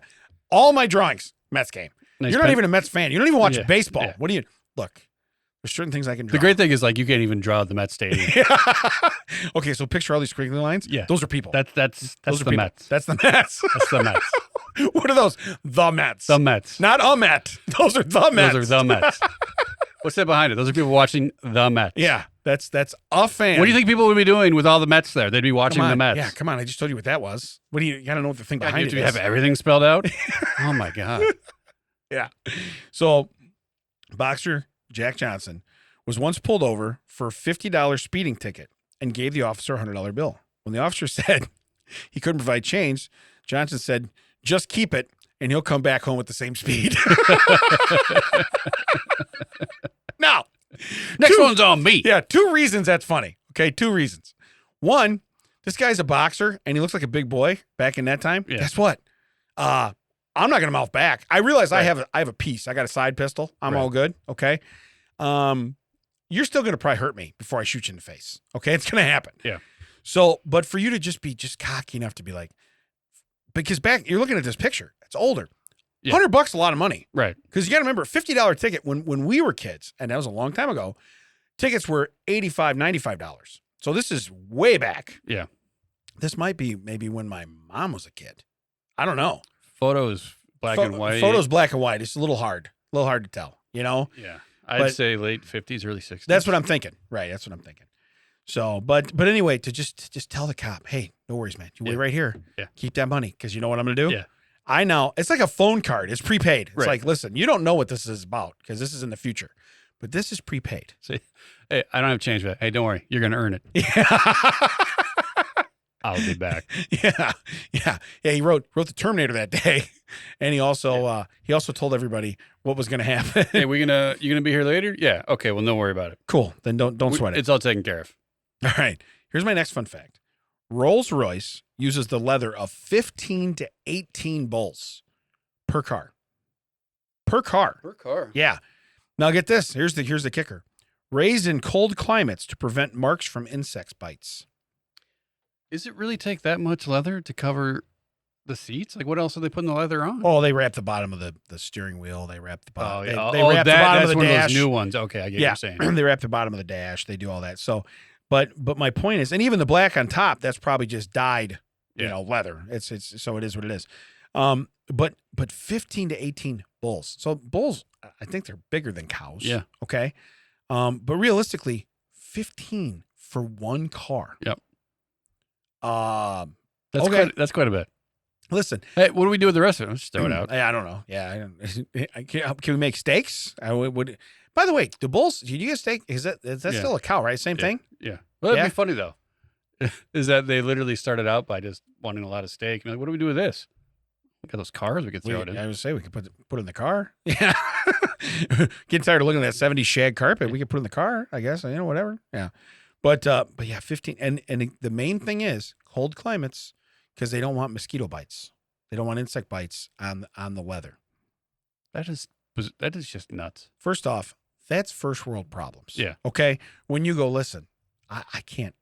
All my drawings, Mets game. Nice You're not pen. even a Mets fan. You don't even watch Yeah. baseball. Yeah. What do you look? There's certain things I can draw. The great thing is like you can't even draw the Mets stadium. Okay, so picture all these squiggly lines. Yeah. Those are people. That's those are the people. Mets. That's the Mets. That's the Mets. What are those? The Mets. The Mets. Not a Met. Those are the Mets. Those are the Mets. What's that behind it? Those are people watching the Mets. Yeah, that's a fan. What do you think people would be doing with all the Mets there? They'd be watching Come on. the Mets. Yeah, come on. I just told you what that was. What do you got to know what the thing God, behind you it have to is? have everything spelled out. Oh my God. Yeah. So, boxer Jack Johnson was once pulled over for a $50 speeding ticket and gave the officer a $100 bill. When the officer said he couldn't provide change, Johnson said, "Just keep it, and he'll come back home at the same speed." Now, Next one's on me. yeah, 2 reasons that's funny. Okay, 2 reasons. One, this guy's a boxer and he looks like a big boy back in that time. Yeah. Guess what? I'm not gonna mouth back. I realize I Right. have a piece. I got a side pistol. I'm Right. all good. Okay. You're still gonna probably hurt me before I shoot you in the face. Okay, it's gonna happen. Yeah. So, but for you to just be cocky enough to be like, because back you're looking at this picture. It's older. Yeah. $100 a lot of money. Right. Because you got to remember, $50 ticket when we were kids, and that was a long time ago, tickets were $85, $95. So this is way back. Yeah. This might be maybe when my mom was a kid. I don't know. Photos black and white. Photos black and white. It's a little hard to tell, you know? Yeah. I'd But- say late 50s, early 60s. That's what I'm thinking. Right. That's what I'm thinking. So, but anyway, to just tell the cop, hey, no worries, man. You wait Yeah. right here. Yeah. Keep that money. Because you know what I'm going to do? Yeah. I know. It's like a phone card. It's prepaid. It's Right. like, listen, you don't know what this is about because this is in the future. But this is prepaid. See, hey, I don't have change for that. Hey, don't worry. You're going to earn it. Yeah. I'll be back. Yeah. He wrote the Terminator that day, and he also told everybody what was going to happen. Hey, you gonna be here later? Yeah. Okay. Well, don't worry about it. Cool. Then don't sweat it. It's all taken care of. All right. Here's my next fun fact. Rolls-Royce uses the leather of 15 to 18 bulls per car. Per car. Per car. Yeah. Now get this. Here's the kicker. Raised in cold climates to prevent marks from insect bites. Does it really take that much leather to cover the seats? Like, what else are they putting the leather on? Oh, they wrap the bottom of the steering wheel. They wrap the bottom. yeah. They wrap the bottom that's of the one dash. of those new ones. Okay, I get what Yeah. you're saying. They wrap the bottom of the dash. They do all that. So, but my point is, and even the black on top, that's probably just dyed, Yeah. leather. It's so it is what it is. But 15 to 18 bulls. So bulls, I think they're bigger than cows. Yeah. Okay. But realistically, 15 for one car. Yep. Um, That's Okay. that's quite a bit. listen. Hey, what do we do with the rest of it? Let's just throw it out. I don't know. Yeah. Can we make steaks? I would. By the way, the bulls. Did you get steak? Is that Yeah. still a cow? Right. Same thing. Yeah. Well, that'd Yeah. be funny though. Is that they literally started out by just wanting a lot of steak. And like, what do we do with this? Look at those cars we could throw it in. I would say we could put it in the car. Yeah. Getting tired of looking at that 70s shag carpet. We could put it in the car, I guess. Whatever. Yeah. But yeah, 15. And the main thing is cold climates because they don't want mosquito bites. They don't want insect bites on the leather. That is just nuts. First off, that's first world problems. Yeah. Okay. When you go, listen, I can't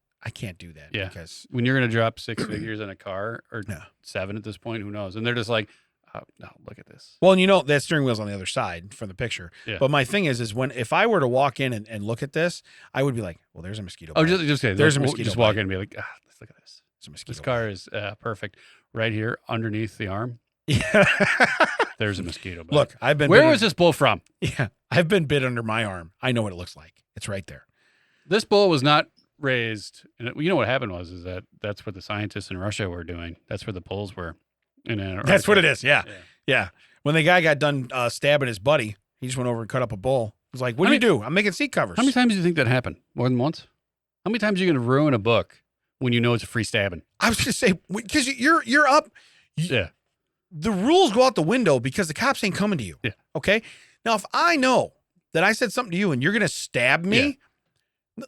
do that. Yeah. Because When you're going to drop 6 figures on a car or No. 7 at this point, who knows? And they're just like, oh, no, look at this. well, and that steering wheel's on the other side from the picture. Yeah. But my thing is if I were to walk in and look at this, I would be like, well, there's a mosquito Oh, bite. just say There's a we'll mosquito Just walk bite. in and be like, let's look at this. It's a mosquito This car is perfect right here underneath the arm. bite. Yeah. There's a mosquito bite. Look, I've been. Where bitten- was this bull from? Yeah, I've been bit under my arm. I know what it looks like. It's right there. This bull was not raised. And you know what happened is that's what the scientists in Russia were doing. That's where the poles were. In Antarctica. That's what it is. Yeah. When the guy got done stabbing his buddy, he just went over and cut up a bull. He was like, "What do you do? I'm making seat covers." How many times do you think that happened? More than once? How many times are you going to ruin a book when you know it's a free stabbing? I was going to say because you're up. Yeah. The rules go out the window because the cops ain't coming to you. Yeah. Okay. Now, if I know that I said something to you and you're going to stab me,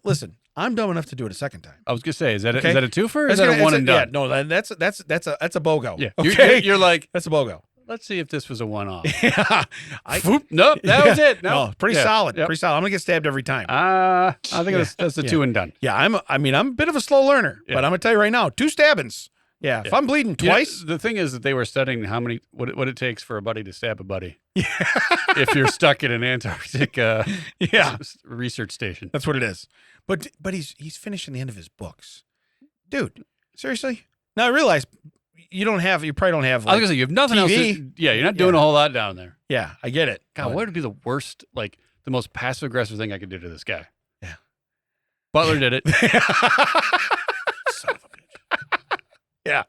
listen, I'm dumb enough to do it a second time. I was going to say, is that Okay. a twofer or is that a one and done? Yeah, no, that's a BOGO. Yeah. Okay. You're like, That's a BOGO. let's see if this was a one-off. Yeah. Nope, that was it. No, pretty Yeah. solid. Yep. Pretty solid. I'm going to get stabbed every time. I think that's the Yeah. two and done. Yeah, I'm a bit of a slow learner, Yeah. but I'm going to tell you right now, 2 stabbings. Yeah, if Yeah. I'm bleeding You know, twice. the thing is that they were studying what it takes for a buddy to stab a buddy Yeah. if you're stuck in an Antarctic Yeah. research station. That's what it is. But he's finishing the end of his books. Dude, seriously? Now I realize you probably don't have I was like, gonna say you have nothing else. TV. You're not doing Yeah. a whole lot down there. yeah, I get it. God, But- what would be the worst, like the most passive aggressive thing I could do to this guy? Yeah. Butler did it. Son of a bitch. Yeah.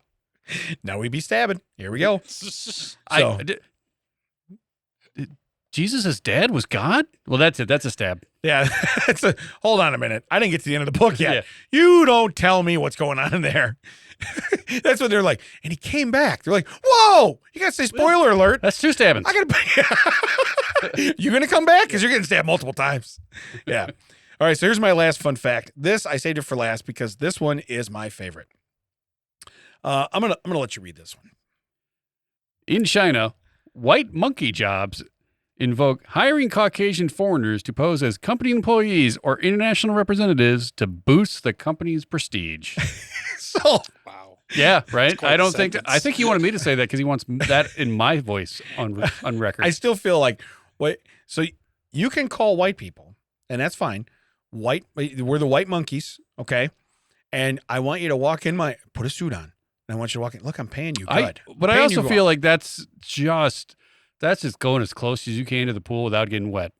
Now we be stabbing. Here we go. So- Jesus' dad was God? Well, that's it. That's a stab. Yeah, hold on a minute. I didn't get to the end of the book yet. Yeah. You don't tell me what's going on in there. That's what they're like. And he came back. They're like, whoa, you got to say spoiler alert. That's 2 stabbings. I gotta. You gonna come back? Because you're getting stabbed multiple times. Yeah. All right. So here's my last fun fact. This I saved it for last because this one is my favorite. I'm gonna let you read this one. In China, white monkey jobs invoke hiring Caucasian foreigners to pose as company employees or international representatives to boost the company's prestige. So Wow. Yeah, right. quite I a don't think. sentence. I think he wanted me to say that because he wants that in my voice on record. I still feel like wait. So you can call white people, and that's fine. We're the white monkeys, okay? And I want you to walk in put a suit on. And I want you to walk in. Look, I'm paying you good. But I Paying also you feel well. like that's just going as close as you can to the pool without getting wet.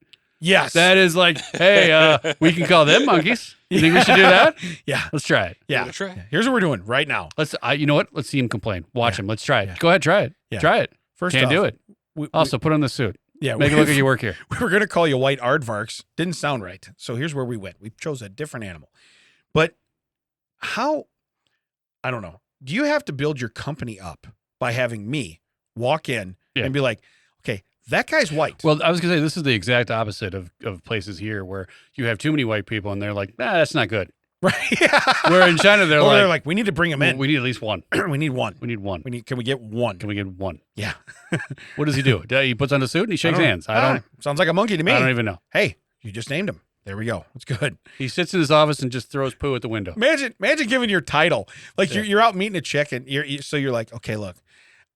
Yes. That is like, hey, we can call them monkeys. You think we should do that? Yeah. Let's try it. Yeah. Give it a try. Here's what we're doing right now. You know what? Let's see him complain. Watch Yeah. him. Let's try it. Yeah. Go ahead, try it. Yeah. Try it. First Can't off, do it. we- Also, put on the suit. yeah, Make it look like you work here. we were going to call you white aardvarks. Didn't sound right. So here's where we went. We chose a different animal. But how, I don't know. Do you have to build your company up by having me walk in Yeah. and be like, okay, that guy's white. Well, I was going to say, this is the exact opposite of places here where you have too many white people and they're like, that's not good. right? Yeah. Where in China, they're Or like, they're like, we need to bring him in. we need at least one. We need one. We need one. Can we get one? Can we get one? Yeah. What does he do? He puts on a suit and he shakes hands. Sounds like a monkey to me. I don't even know. Hey, you just named him. There we go. It's good. He sits in his office and just throws poo at the window. Imagine giving your title. Like Yeah. you're out meeting a chick and you're like, okay, look,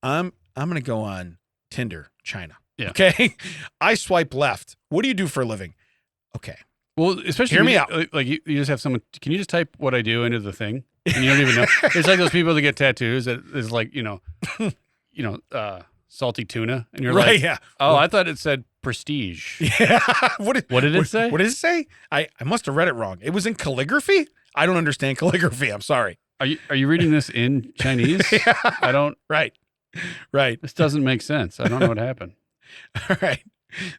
I'm gonna go on Tinder, China. Yeah. Okay. I swipe left. What do you do for a living? Okay. Well, especially Hear when me you- out. Like you just have someone. Can you just type what I do into the thing? And you don't even know. It's like those people that get tattoos that is like salty tuna, and you're Right. like, Yeah. oh, I thought it said prestige. Yeah. What did it say? What did it say? I must have read it wrong. It was in calligraphy. I don't understand calligraphy. I'm sorry. Are you reading this in Chinese? Yeah. I don't. Right. Right. This doesn't make sense. I don't know what happened. All right.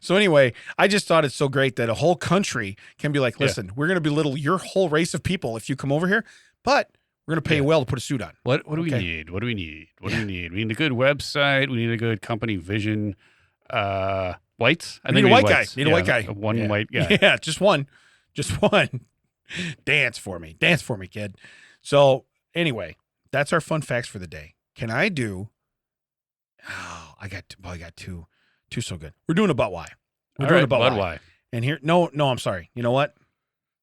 So anyway, I just thought it's so great that a whole country can be like, listen, we're going to belittle your whole race of people if you come over here, but we're going to pay you well to put a suit on. What do we Okay. need? What do we need? What do we need? We need a good website. We need a good company vision. Whites. I Need think a we white guy. whites. Need a white guy. One Yeah. white guy. Yeah, just one. Just one. Dance for me, kid. So anyway, that's our fun facts for the day. Can I do? Oh, I got two so good. We're doing about why. We're All doing right, about Bud why. why? And here, no, I'm sorry. You know what?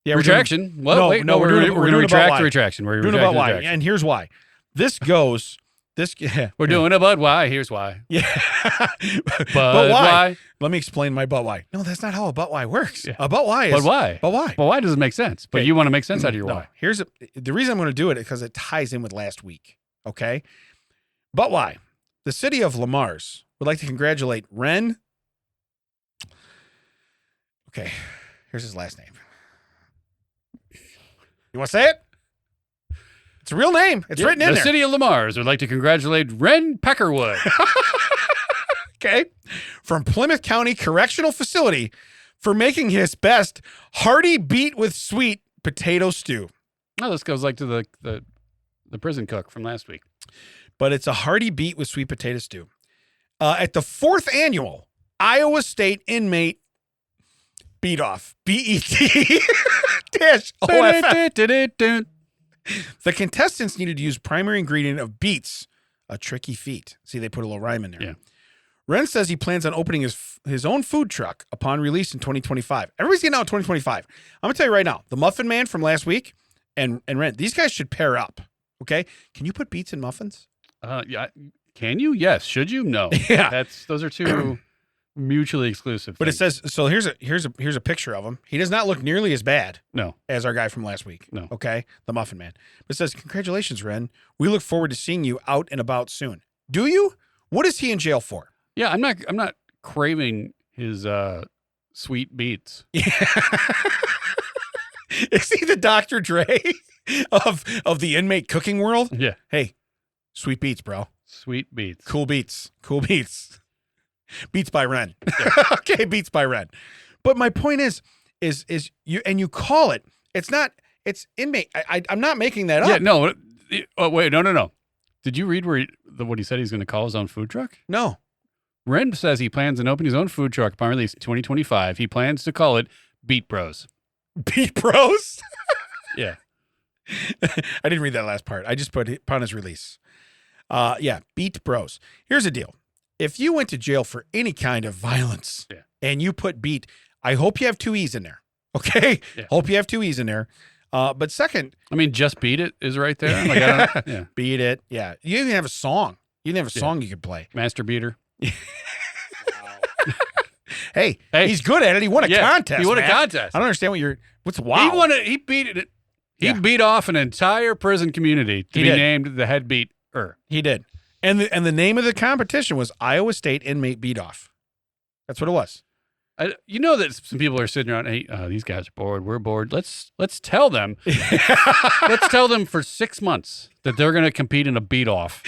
Yeah, we're doing- Retraction. Well, No, wait, no, no, we're we're doing going to about retract why. the retraction. We're We're doing retracting about why, the retraction. and here's why. This goes. This. Yeah, We're doing a Bud why. Here's why. Yeah. But but why? why? Let me explain my but why. No, that's not how a but why works. Yeah. A but why is. But why? But why? But why doesn't make sense? But Okay. you want to make sense out of your No, why. the reason I'm going to do it is because it ties in with last week. Okay. But why? The city of Lamars would like to congratulate Ren. Okay, here's his last name. You want to say it? It's a real name. It's written in the there. city of Lamars would like to congratulate Ren Peckerwood. Okay. From Plymouth County Correctional Facility for making his best hearty beet with sweet potato stew. Oh, this goes like to the prison cook from last week. But it's a hearty beet with sweet potato stew. At the 4th annual Iowa State Inmate Beat Off, BET dash OFF. The contestants needed to use primary ingredient of beets, a tricky feat. See, they put a little rhyme in there. Yeah. Ren says he plans on opening his own food truck upon release in 2025. Everybody's getting out in 2025. I'm going to tell you right now, the Muffin Man from last week and Ren, these guys should pair up. Okay? Can you put beets in muffins? Yeah. Can you? Yes. Should you? No. Yeah. Those are two mutually exclusive. But things. it says, so here's a picture of him. He does not look nearly as bad No. as our guy from last week. No. Okay? The Muffin Man. But it says, congratulations, Ren. We look forward to seeing you out and about soon. Do you? What is he in jail for? Yeah, I'm not craving his sweet beets. Yeah. Is he the Dr. Dre of the inmate cooking world? Yeah. Hey, sweet beets, bro. Sweet beets. Cool beets. Cool beets. Beets by Ren. Okay, Beets by Ren. But my point is you call it. It's inmate. I'm not making that up. Yeah, no. Oh, wait, no. Did you read what he said he's going to call his own food truck? No. Ren says he plans on opening his own food truck upon release in 2025. He plans to call it Beet Bros. Beet Bros? Yeah. I didn't read that last part. I just put upon his release. Yeah, Beet Bros. Here's the deal. If you went to jail for any kind of violence and you put beet, I hope you have 2 E's in there. Okay? Yeah. Hope you have 2 E's in there. But second, I mean, just beat it is right there. Like, I don't, yeah. Beat it. Yeah. You even have a song. You even have a song you could play. Master beater. Hey, he's good at it. He won a contest. He won man. a contest. I don't understand what's wow. He beat it. He beat off an entire prison community to be named the head beater. He did. And the name of the competition was Iowa State Inmate Beat Off. That's what it was. You know that some people are sitting around. Hey, these guys are bored. We're bored. Let's tell them. Let's tell them for 6 months that they're going to compete in a beat off,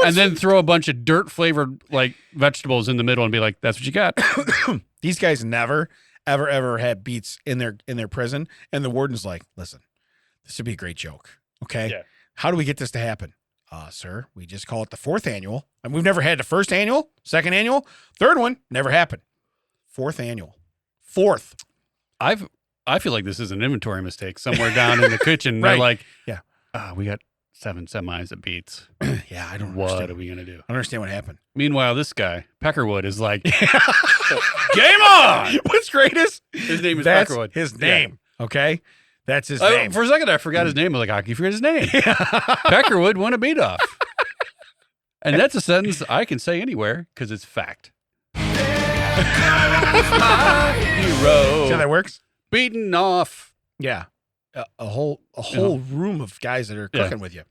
and then throw a bunch of dirt flavored like vegetables in the middle and be like, "That's what you got." These guys never, ever had beets in their prison, and the warden's like, "Listen, this would be a great joke. Okay, how do we get this to happen?" Sir, we just call it the 4th annual, and we've never had the 1st annual, 2nd annual, 3rd one, never happened. 4th annual. 4th. I feel like this is an inventory mistake somewhere down in the kitchen. Right. They're like, yeah, we got 7 semis of beets. Yeah, I don't What understand. are we going to do? I don't understand what happened. Meanwhile, this guy, Peckerwood, is like, game on! What's great is His name is that's Peckerwood. his name, okay? That's his name. For a second, I forgot his name. I was like, how can you forget his name? Peckerwood won a beat off. And that's a sentence I can say anywhere because it's fact. My hero. See how that works? Beaten off. Yeah. A whole room of guys that are cooking with you.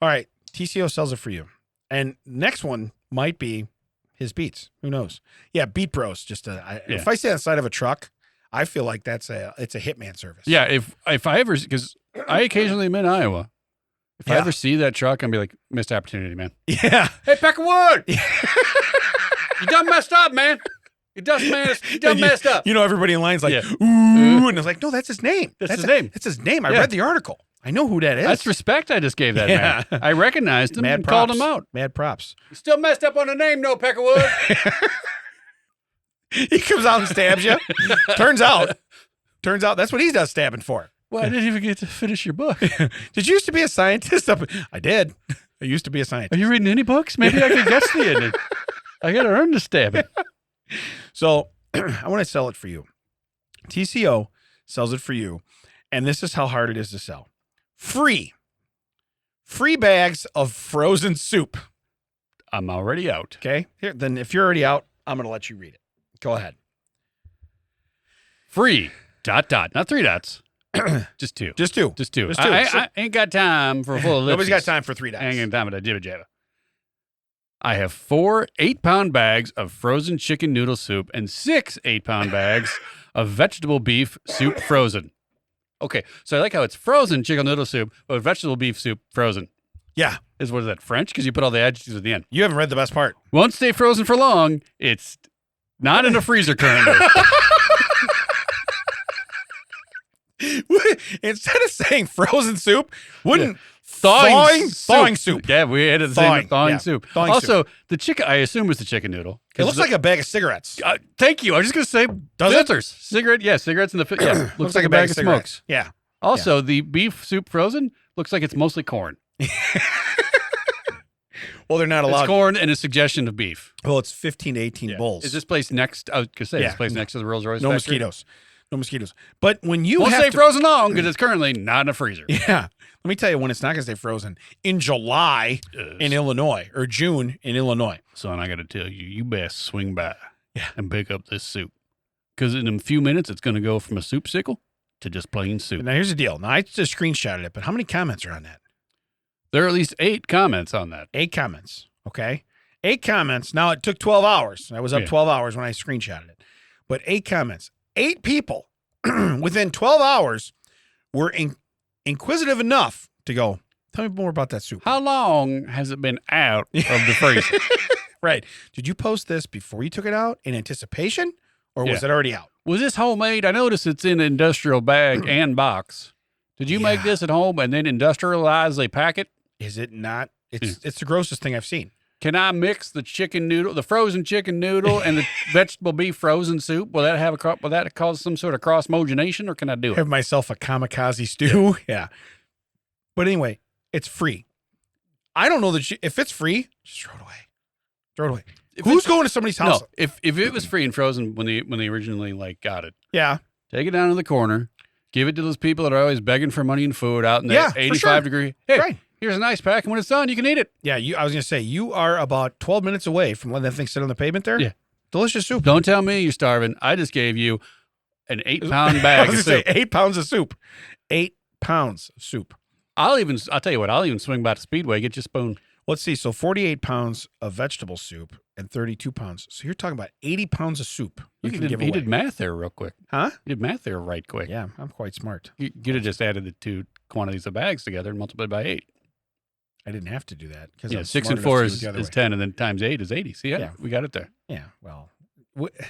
All right. TCO sells it for you. And next one might be his beets. Who knows? Yeah, Beet Bros. If I stay outside of a truck, I feel like it's a hitman service. Yeah, if I ever, because I occasionally am in Iowa. If I ever see that truck, I'll be like, missed opportunity, man. Yeah. Hey, Peckerwood! You done messed up, man. You done messed up. You know, everybody in line's like, ooh, and it's like, no, that's his name. That's his name. That's his name. I read the article. I know who that is. That's respect I just gave that man. I recognized him and called him out. Mad props. You still messed up on the name, no, Peckerwood. He comes out and stabs you. Turns out that's what he does stabbing for. Well, I didn't even get to finish your book. Did you used to be a scientist? I did. I used to be a scientist. Are you reading any books? Maybe I could guess the ending. I got to earn the stabbing. So I want to sell it for you. TCO sells it for you. And this is how hard it is to sell. Free bags of frozen soup. I'm already out. Okay. Here, then if you're already out, I'm going to let you read it. Go ahead. Free. ... Not 3 dots. Just 2. Just two. I ain't got time for a full ellipsis. Nobody's got time for 3 dots. I ain't got time for that jibba jabba. I have 4 8-pound bags of frozen chicken noodle soup and 6 8-pound bags of vegetable beef soup frozen. Okay, so I like how it's frozen chicken noodle soup, but vegetable beef soup frozen. Yeah. What is that, French? Because you put all the adjectives at the end. You haven't read the best part. Won't stay frozen for long. It's not in the freezer currently. Instead of saying frozen soup, wouldn't Thawing soup. Yeah, we had the same thawing yeah. soup. Thawing also, the chicken, I assume, was the chicken noodle. It looks like a bag of cigarettes. Thank you. I was just going to say, Does it? filters. Cigarettes in the yeah. looks like a bag of cigarettes. smokes. Yeah. Also, the beef soup frozen looks like it's mostly corn. Well, they're not allowed. It's corn and a suggestion of beef. Well, it's 15 to 18 bowls. Is this place next? I was going to say, this place next to the Rolls Royce No factory? mosquitoes. No mosquitoes. But when you Won't have stay to, frozen long because it's currently not in a freezer. Yeah. Let me tell you when it's not going to stay frozen. In July in Illinois or June in Illinois. Son, I got to tell you, you best swing by and pick up this soup. Because in a few minutes, it's going to go from a soup sickle to just plain soup. Now, here's the deal. Now, I just screenshotted it, but how many comments are on that? There are at least 8 comments on that. 8 comments. Okay. 8 comments. Now, it took 12 hours. I was up 12 hours when I screenshotted it. But 8 comments. 8 people within 12 hours were inquisitive enough to go, tell me more about that soup. How long has it been out of the freezer? Right. Did you post this before you took it out in anticipation, or was it already out? Was this homemade? I noticed it's in an industrial bag and box. Did you make this at home and then industrialize a packet? Is it not? It's the grossest thing I've seen. Can I mix the chicken noodle, the frozen chicken noodle, and the vegetable beef frozen soup? Will that cause some sort of cross-mogenation, or can I do it? Have myself a kamikaze stew. Yeah. But anyway, it's free. I don't know that if it's free, just throw it away. Throw it away. Who's going to somebody's house? No, if it was free and frozen when they originally got it, yeah, take it down to the corner, give it to those people that are always begging for money and food out in the 85 degree. Hey, right. Here's an ice pack, and when it's done, you can eat it. Yeah, I was going to say, you are about 12 minutes away from letting that thing sit on the pavement there. Yeah. Delicious soup. Don't tell me you're starving. I just gave you an 8-pound bag of soup. 8 pounds of soup. 8 pounds of soup. I'll tell you what, I'll even swing by the Speedway, get you a spoon. Let's see. So 48 pounds of vegetable soup and 32 pounds. So you're talking about 80 pounds of soup you can give away. He did math there real quick. Huh? He did math there right quick. Yeah, I'm quite smart. You could have just added the 2 quantities of bags together and multiplied by 8. I didn't have to do that. Yeah, 6 and 4 is 10, and then times 8 is 80. See, we got it there. Yeah, well,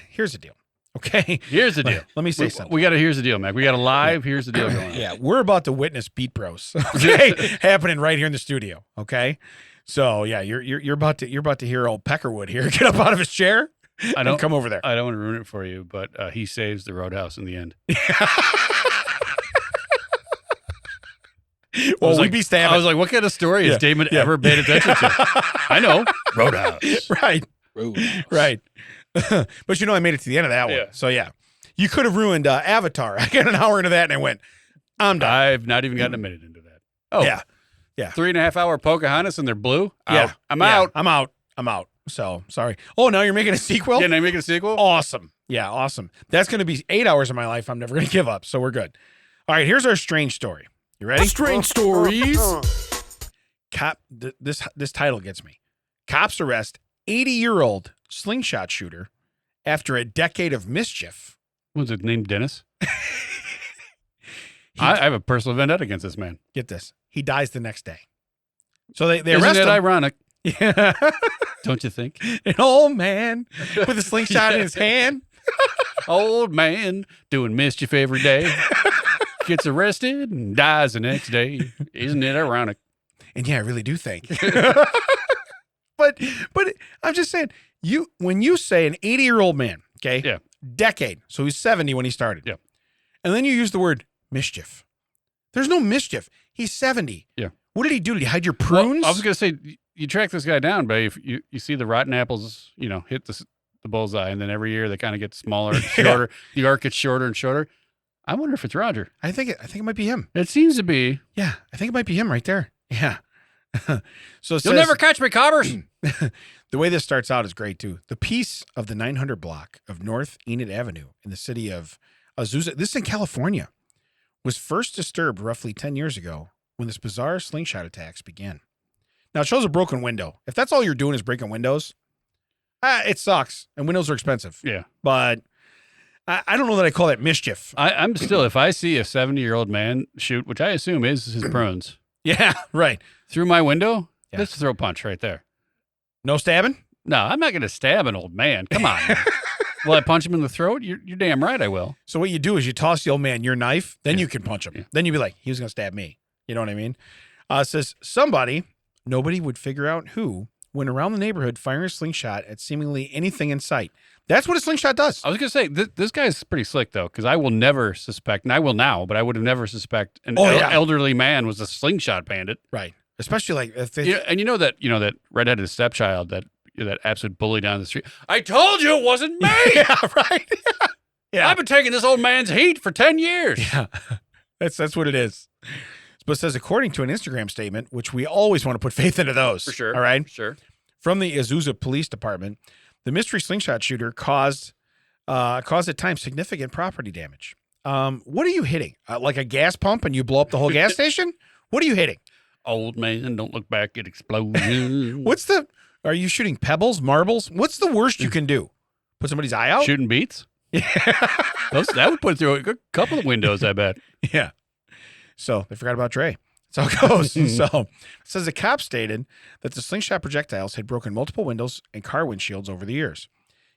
here's the deal. Okay? Here's the deal. Let me say something. Here's the deal, Mac. We got a live, here's the deal going on. Yeah, we're about to witness Beat Bros. Okay? Happening right here in the studio. Okay? So, yeah, you're about to hear old Peckerwood here get up out of his chair and come over there. I don't want to ruin it for you, but he saves the Roadhouse in the end. Well, we'd be stabbing. I was like, what kind of story has Damon ever paid attention to? I know. Roadhouse. Right. Roadhouse. Right. But I made it to the end of that one. Yeah. So, yeah. You could have ruined Avatar. I got an hour into that and I went, I'm done. I've not even gotten a minute into that. Oh. Yeah. Yeah. 3.5 hour Pocahontas and they're blue? Yeah. I'm out. I'm out. So, sorry. Oh, now you're making a sequel? Yeah, now you're making a sequel? Awesome. Yeah, awesome. That's going to be 8 hours of my life I'm never going to give up. So, we're good. All right, here's our strange story. You ready? Strange stories. This title gets me. Cops arrest 80-year-old slingshot shooter after a decade of mischief. Was it named Dennis? I have a personal vendetta against this man. Get this. He dies the next day. So they Isn't arrest it him. ironic? Yeah. Don't you think? An old man with a slingshot in his hand. Old man doing mischief every day. Gets arrested and dies the next day. Isn't it ironic? And yeah, I really do think. But I'm just saying, when you say an 80-year-old man, okay? Yeah. Decade. So he's 70 when he started. Yeah. And then you use the word mischief. There's no mischief. He's 70. Yeah. What did he do? Did he hide your prunes? Well, I was going to say, you track this guy down, but if you see the rotten apples, hit the bullseye, and then every year they kind of get smaller and shorter. The arc gets shorter and shorter. I wonder if it's Roger. I think it might be him. It seems to be. Yeah, I think it might be him right there. Yeah. So You'll never catch me, coppers. The way this starts out is great too. The piece of the 900 block of North Enid Avenue in the city of Azusa, this is in California, was first disturbed roughly 10 years ago when this bizarre slingshot attacks began. Now it shows a broken window. If that's all you're doing is breaking windows, it sucks. And windows are expensive. Yeah. But I don't know that I call that mischief. I'm still, if I see a 70-year-old man shoot, which I assume is his prunes, Yeah, right. through my window, Yeah. that's a throw punch right there. No stabbing? No, I'm not going to stab an old man. Come on. Man. Will I punch him in the throat? You're damn right I will. So what you do is you toss the old man your knife, then you can punch him. Yeah. Then you'd be like, he was going to stab me. You know what I mean? It says, nobody would figure out who, went around the neighborhood firing a slingshot at seemingly anything in sight. That's what a slingshot does. I was going to say, this guy's pretty slick, though, because I will never suspect, and I will now, but I would have never suspect an elderly man was a slingshot bandit. Right. Especially like if they, And you know that redheaded stepchild, that absolute bully down the street. I told you it wasn't me. yeah, right. Yeah. I've been taking this old man's heat for 10 years. Yeah. That's what it is. But it says, according to an Instagram statement, which we always want to put faith into those. For sure. All right. Sure. From the Azusa Police Department, the mystery slingshot shooter caused at times significant property damage. What are you hitting? Like a gas pump and you blow up the whole gas station? What are you hitting? Old man, don't look back at explosions. Are you shooting pebbles, marbles? What's the worst you can do? Put somebody's eye out? Shooting beets? Yeah. That would put through a couple of windows, I bet. Yeah. So they forgot about Dre. That's how it goes. So it says the cops stated that the slingshot projectiles had broken multiple windows and car windshields over the years.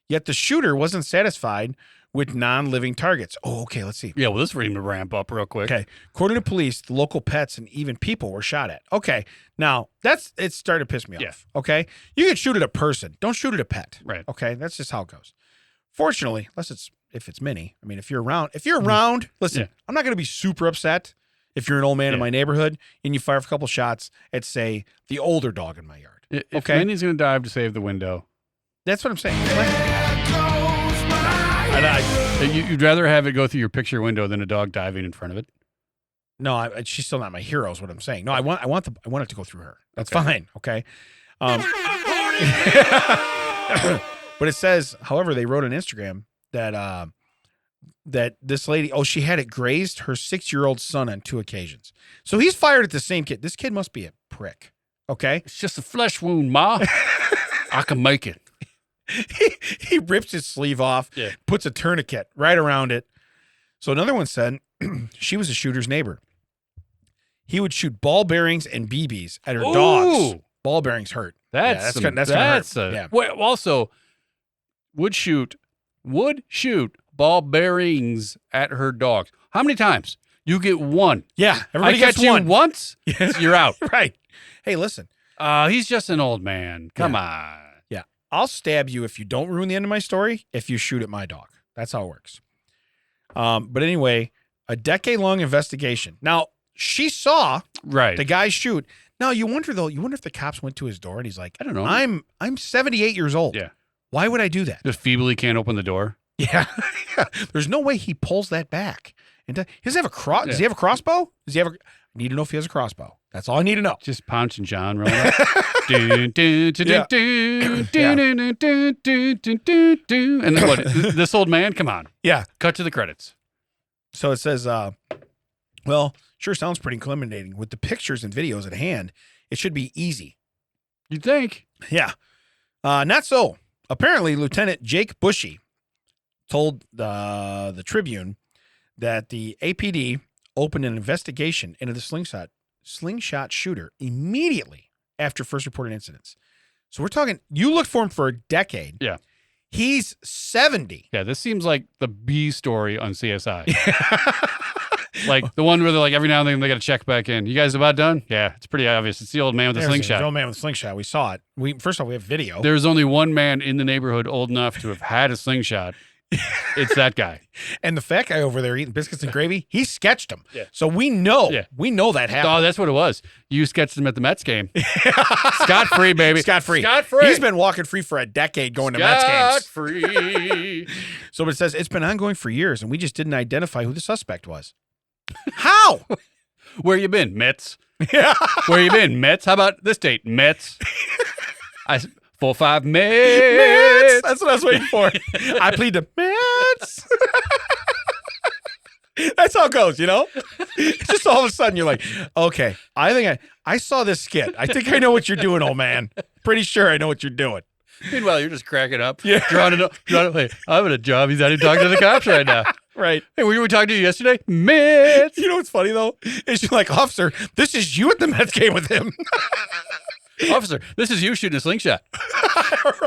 Yet the shooter wasn't satisfied with non-living targets. Oh, okay. Let's see. Yeah, well, this is for him to ramp up real quick. Okay. According to police, the local pets and even people were shot at. Okay. Now, it's starting to piss me off. Okay. You can shoot at a person. Don't shoot at a pet. Right. Okay. That's just how it goes. Fortunately, if it's Minnie, I mean, if you're around, listen, Yeah. I'm not going to be super upset if you're an old man in my neighborhood and you fire a couple shots at, say, the older dog in my yard. If Minnie's going to dive to save the window. That's what I'm saying. You'd rather have it go through your picture window than a dog diving in front of it? No, she's still not my hero is what I'm saying. No, I want it to go through her. That's fine. Okay. But it says, however, they wrote on Instagram that that this lady, she had it grazed her 6-year-old son on 2 occasions. So he's fired at the same kid. This kid must be a prick. Okay. It's just a flesh wound, Ma. I can make it. He rips his sleeve off, puts a tourniquet right around it. So another one said she was a shooter's neighbor. He would shoot ball bearings and BBs at her dogs. Ball bearings hurt. That's gonna hurt. Yeah. Well, also would shoot ball bearings at her dogs. How many times? You get one. Yeah, everybody I gets catch one. you once, you're out. Right. Hey, listen. He's just an old man. Come on. Yeah. I'll stab you if you don't ruin the end of my story, if you shoot at my dog. That's how it works. But anyway, a decade-long investigation. Now, she saw the guy shoot. Now, you wonder if the cops went to his door and he's like, I don't know. I'm 78 years old. Yeah. Why would I do that? Just feebly can't open the door. Yeah. There's no way he pulls that back. And does he have a Does he have a crossbow? I need to know if he has a crossbow. That's all I need to know. Just Ponch and John rolling up. And then what? This old man? Come on. Yeah. Cut to the credits. So it says, sure sounds pretty incriminating. With the pictures and videos at hand, it should be easy. You'd think. Yeah. Not so. Apparently, Lieutenant Jake Bushy told the Tribune that the APD opened an investigation into the slingshot shooter immediately after first reported incidents. So we're talking, you looked for him for a decade. Yeah. He's 70. Yeah, this seems like the B story on CSI. Like the one where they're like, every now and then they got to check back in. You guys about done? Yeah, it's pretty obvious. It's the old man with the slingshot. The old man with the slingshot. We saw it. First off, we have video. There's only one man in the neighborhood old enough to have had a slingshot. It's that guy. And the fat guy over there eating biscuits and gravy, he sketched him. Yeah. So we know that happened. Oh, that's what it was. You sketched him at the Mets game. Scot-free, baby. Scot-free. Scot-free. He's been walking free for a decade going to Mets games. Scot-free. So it says it's been ongoing for years, and we just didn't identify who the suspect was. How? Where you been, Mets? Yeah. Where you been, Mets? How about this date, Mets? 4-5 Mets. That's what I was waiting for. I plead the Mets. That's how it goes, you know? It's just all of a sudden you're like, okay, I think I saw this skit. I think I know what you're doing, old man. Pretty sure I know what you're doing. Meanwhile, you're just cracking up. Yeah. Drawing it. Hey, I'm at a job. He's out here talking to the cops right now. Right. Hey, we were talking to you yesterday? Mets. You know what's funny, though? Is you're like, officer, this is you at the Mets game with him. Officer, this is you shooting a slingshot.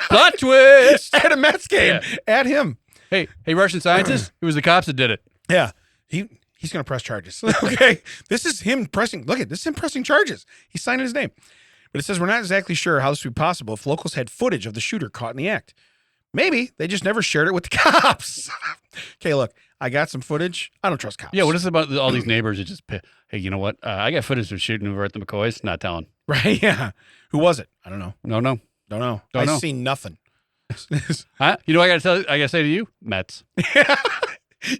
Plot twist. At a Mets game. Yeah. At him. Hey, Russian scientist, it was the cops that did it. Yeah. He's going to press charges. Okay. This is him pressing. Look at this. Is him pressing charges. He's signing his name. But it says we're not exactly sure how this would be possible if locals had footage of the shooter caught in the act. Maybe they just never shared it with the cops. Okay, look, I got some footage. I don't trust cops. Yeah, what is it about all these neighbors that just, hey, you know what? I got footage of shooting over at the McCoys. Not telling. Right? Yeah. Who was it? I don't know. No. Don't know. Don't know. I've seen nothing. Huh? You know what I gotta say to you? Mets.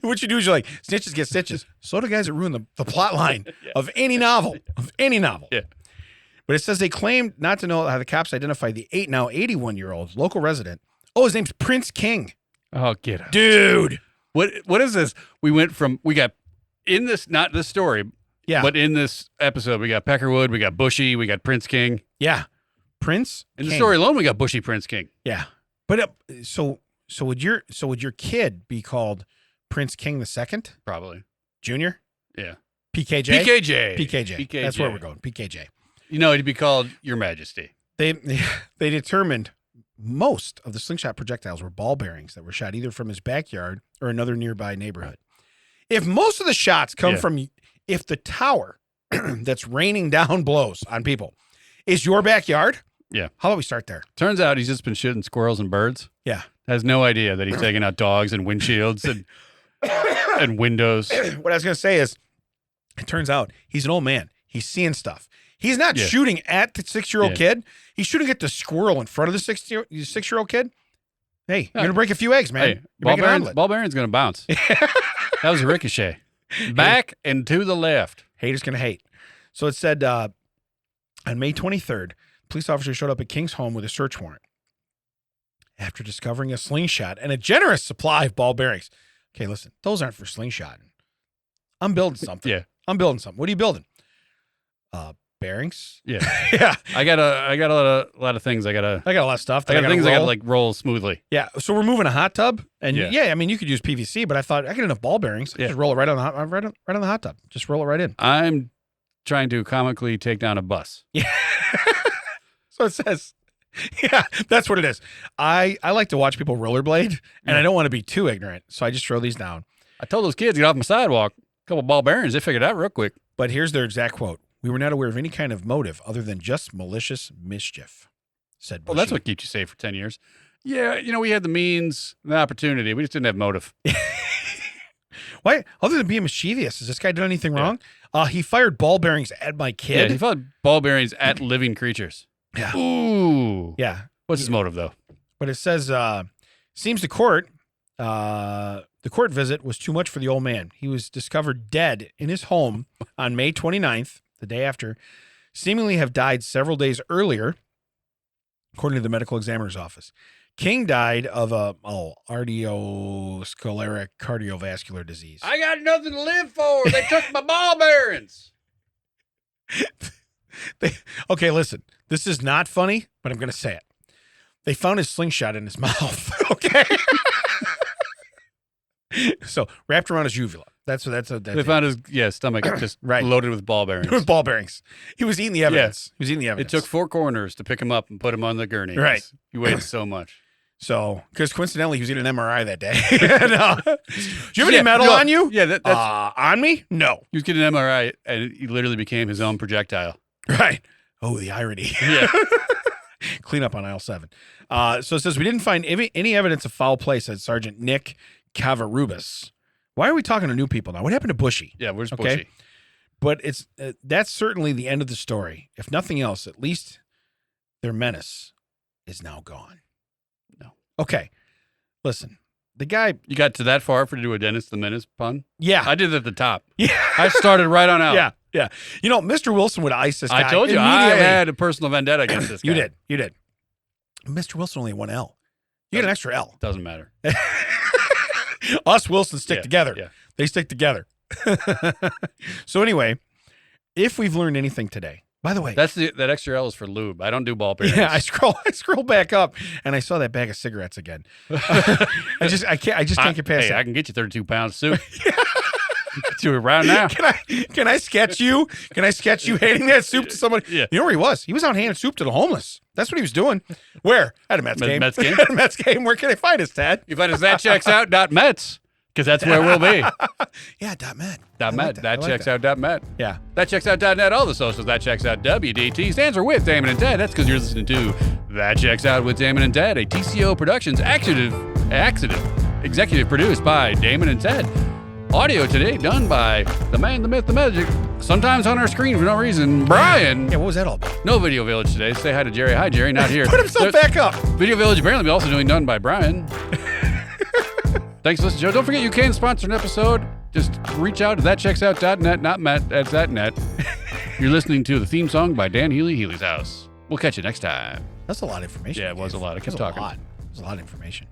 What you do is you're like, snitches get stitches. So do guys that ruin the plot line of any novel. Of any novel. Yeah. But it says they claimed not to know how the cops identified the 81-year-old local resident. Oh, his name's Prince King. Oh, get out. Dude. What is this? We got in this, not this story, Yeah. but in this episode, we got Peckerwood, we got Bushy, we got Prince King. Yeah. Prince In the King. story alone, we got Bushy Prince King. Yeah. But so would your kid be called Prince King II? Probably. Junior? Yeah. PKJ? PKJ. PKJ. That's where we're going. PKJ. You know, it'd be called Your Majesty. They determined most of the slingshot projectiles were ball bearings that were shot either from his backyard or another nearby neighborhood. If most of the shots come from, if the tower that's raining down blows on people is your backyard, how about we start there? Turns out he's just been shooting squirrels and birds. Yeah. Has no idea that he's taking out dogs and windshields and windows. What I was going to say is, it turns out he's an old man. He's seeing stuff. He's not shooting at the 6-year-old kid. He's shooting at the squirrel in front of the 6-year-old kid. Hey, you're going to break a few eggs, man. Hey, ball bearing's going to bounce. That was a ricochet. Back and to the left. Haters going to hate. So it said on May 23rd, police officers showed up at King's home with a search warrant after discovering a slingshot and a generous supply of ball bearings. Okay, listen, those aren't for slingshotting. I'm building something. Yeah. I'm building something. What are you building? Bearings. Yeah. Yeah. I got a lot of things. I got a lot of stuff. I got to like roll smoothly. Yeah. So we're moving a hot tub, and Yeah. I mean, you could use PVC, but I thought I got enough ball bearings. Yeah. Just roll it right on the hot tub. Just roll it right in. I'm trying to comically take down a bus. Yeah. So it says, yeah, that's what it is. I like to watch people rollerblade, and I don't want to be too ignorant, so I just throw these down. I told those kids, get off my sidewalk. A couple ball bearings. They figured it out real quick. But here's their exact quote. We were not aware of any kind of motive other than just malicious mischief, said Bushy. Well, that's what keeps you safe for 10 years. Yeah, we had the means, the opportunity. We just didn't have motive. Why? Other than being mischievous, has this guy done anything wrong? He fired ball bearings at my Yeah, kid. he fired ball bearings at living creatures. Yeah. Ooh. Yeah. What's his motive, though? But it says, seems the court visit was too much for the old man. He was discovered dead in his home on May 29th, the day after, seemingly have died several days earlier, according to the medical examiner's office. King died of arteriosclerotic cardiovascular disease. I got nothing to live for. They took my ball bearings. Okay, listen. This is not funny, but I'm going to say it. They found his slingshot in his mouth. Okay. So wrapped around his uvula. They found his stomach just loaded with ball bearings. With ball bearings. He was eating the evidence. He was eating the evidence. It took 4 corners to pick him up and put him on the gurney. Right. He weighed so much. So, because coincidentally, he was getting an MRI that day. No. Do you have any metal on you? Yeah, that's on me? No. He was getting an MRI, and he literally became his own projectile. Right. Oh, the irony. Yeah. Clean up on aisle 7. So it says we didn't find any evidence of foul play, said Sergeant Nick Cavarubas. Why are we talking to new people now? What happened to Bushy? Yeah, where's Bushy? But it's that's certainly the end of the story. If nothing else, at least their menace is now gone. No. Okay. Listen, the guy. You got to that far for to do a Dennis the Menace pun? Yeah. I did it at the top. Yeah. I started right on out. Yeah. Yeah. You know, Mr. Wilson would ice this guy. I told you, I had a personal vendetta against this guy. You did. Mr. Wilson only had one L. You get an extra L. Doesn't matter. Us Wilsons stick together. Yeah. They stick together. So anyway, if we've learned anything today, by the way, that extra L is for lube. I don't do ball bearings. yeah, I scroll back up and I saw that bag of cigarettes again. I just can't get past Hey, it. I can get you 32 pounds soup. Get you around now. Can I sketch you? Can I sketch you handing that soup to somebody? Yeah. You know where he was? He was out handing soup to the homeless. That's what he was doing. Where? At a Mets game. Mets game? At a Mets game. Where can I find us, Tad? You find us thatchecksout.mets because that's where we'll be. Yeah, .met. .met. Thatchecksout.met. Yeah. Thatchecksout.net. All the socials. That checks out. WDT stands for with Damon and Ted. That's because you're listening to That Checks Out with Damon and Ted, a TCO Productions accident executive produced by Damon and Ted. Audio today done by the man, the myth, the magic. Sometimes on our screen for no reason, Brian. Yeah, what was that all about? No Video Village today. Say hi to Jerry. Hi, Jerry. Not here. Put himself back up. Video Village apparently also doing done by Brian. Thanks for listening, Joe. Don't forget you can sponsor an episode. Just reach out to thatchecksout.net, not Met. That's that net. You're listening to the theme song by Dan Healy, Healy's House. We'll catch you next time. That's a lot of information. Yeah, it was a lot. I kept talking. It was a lot of information.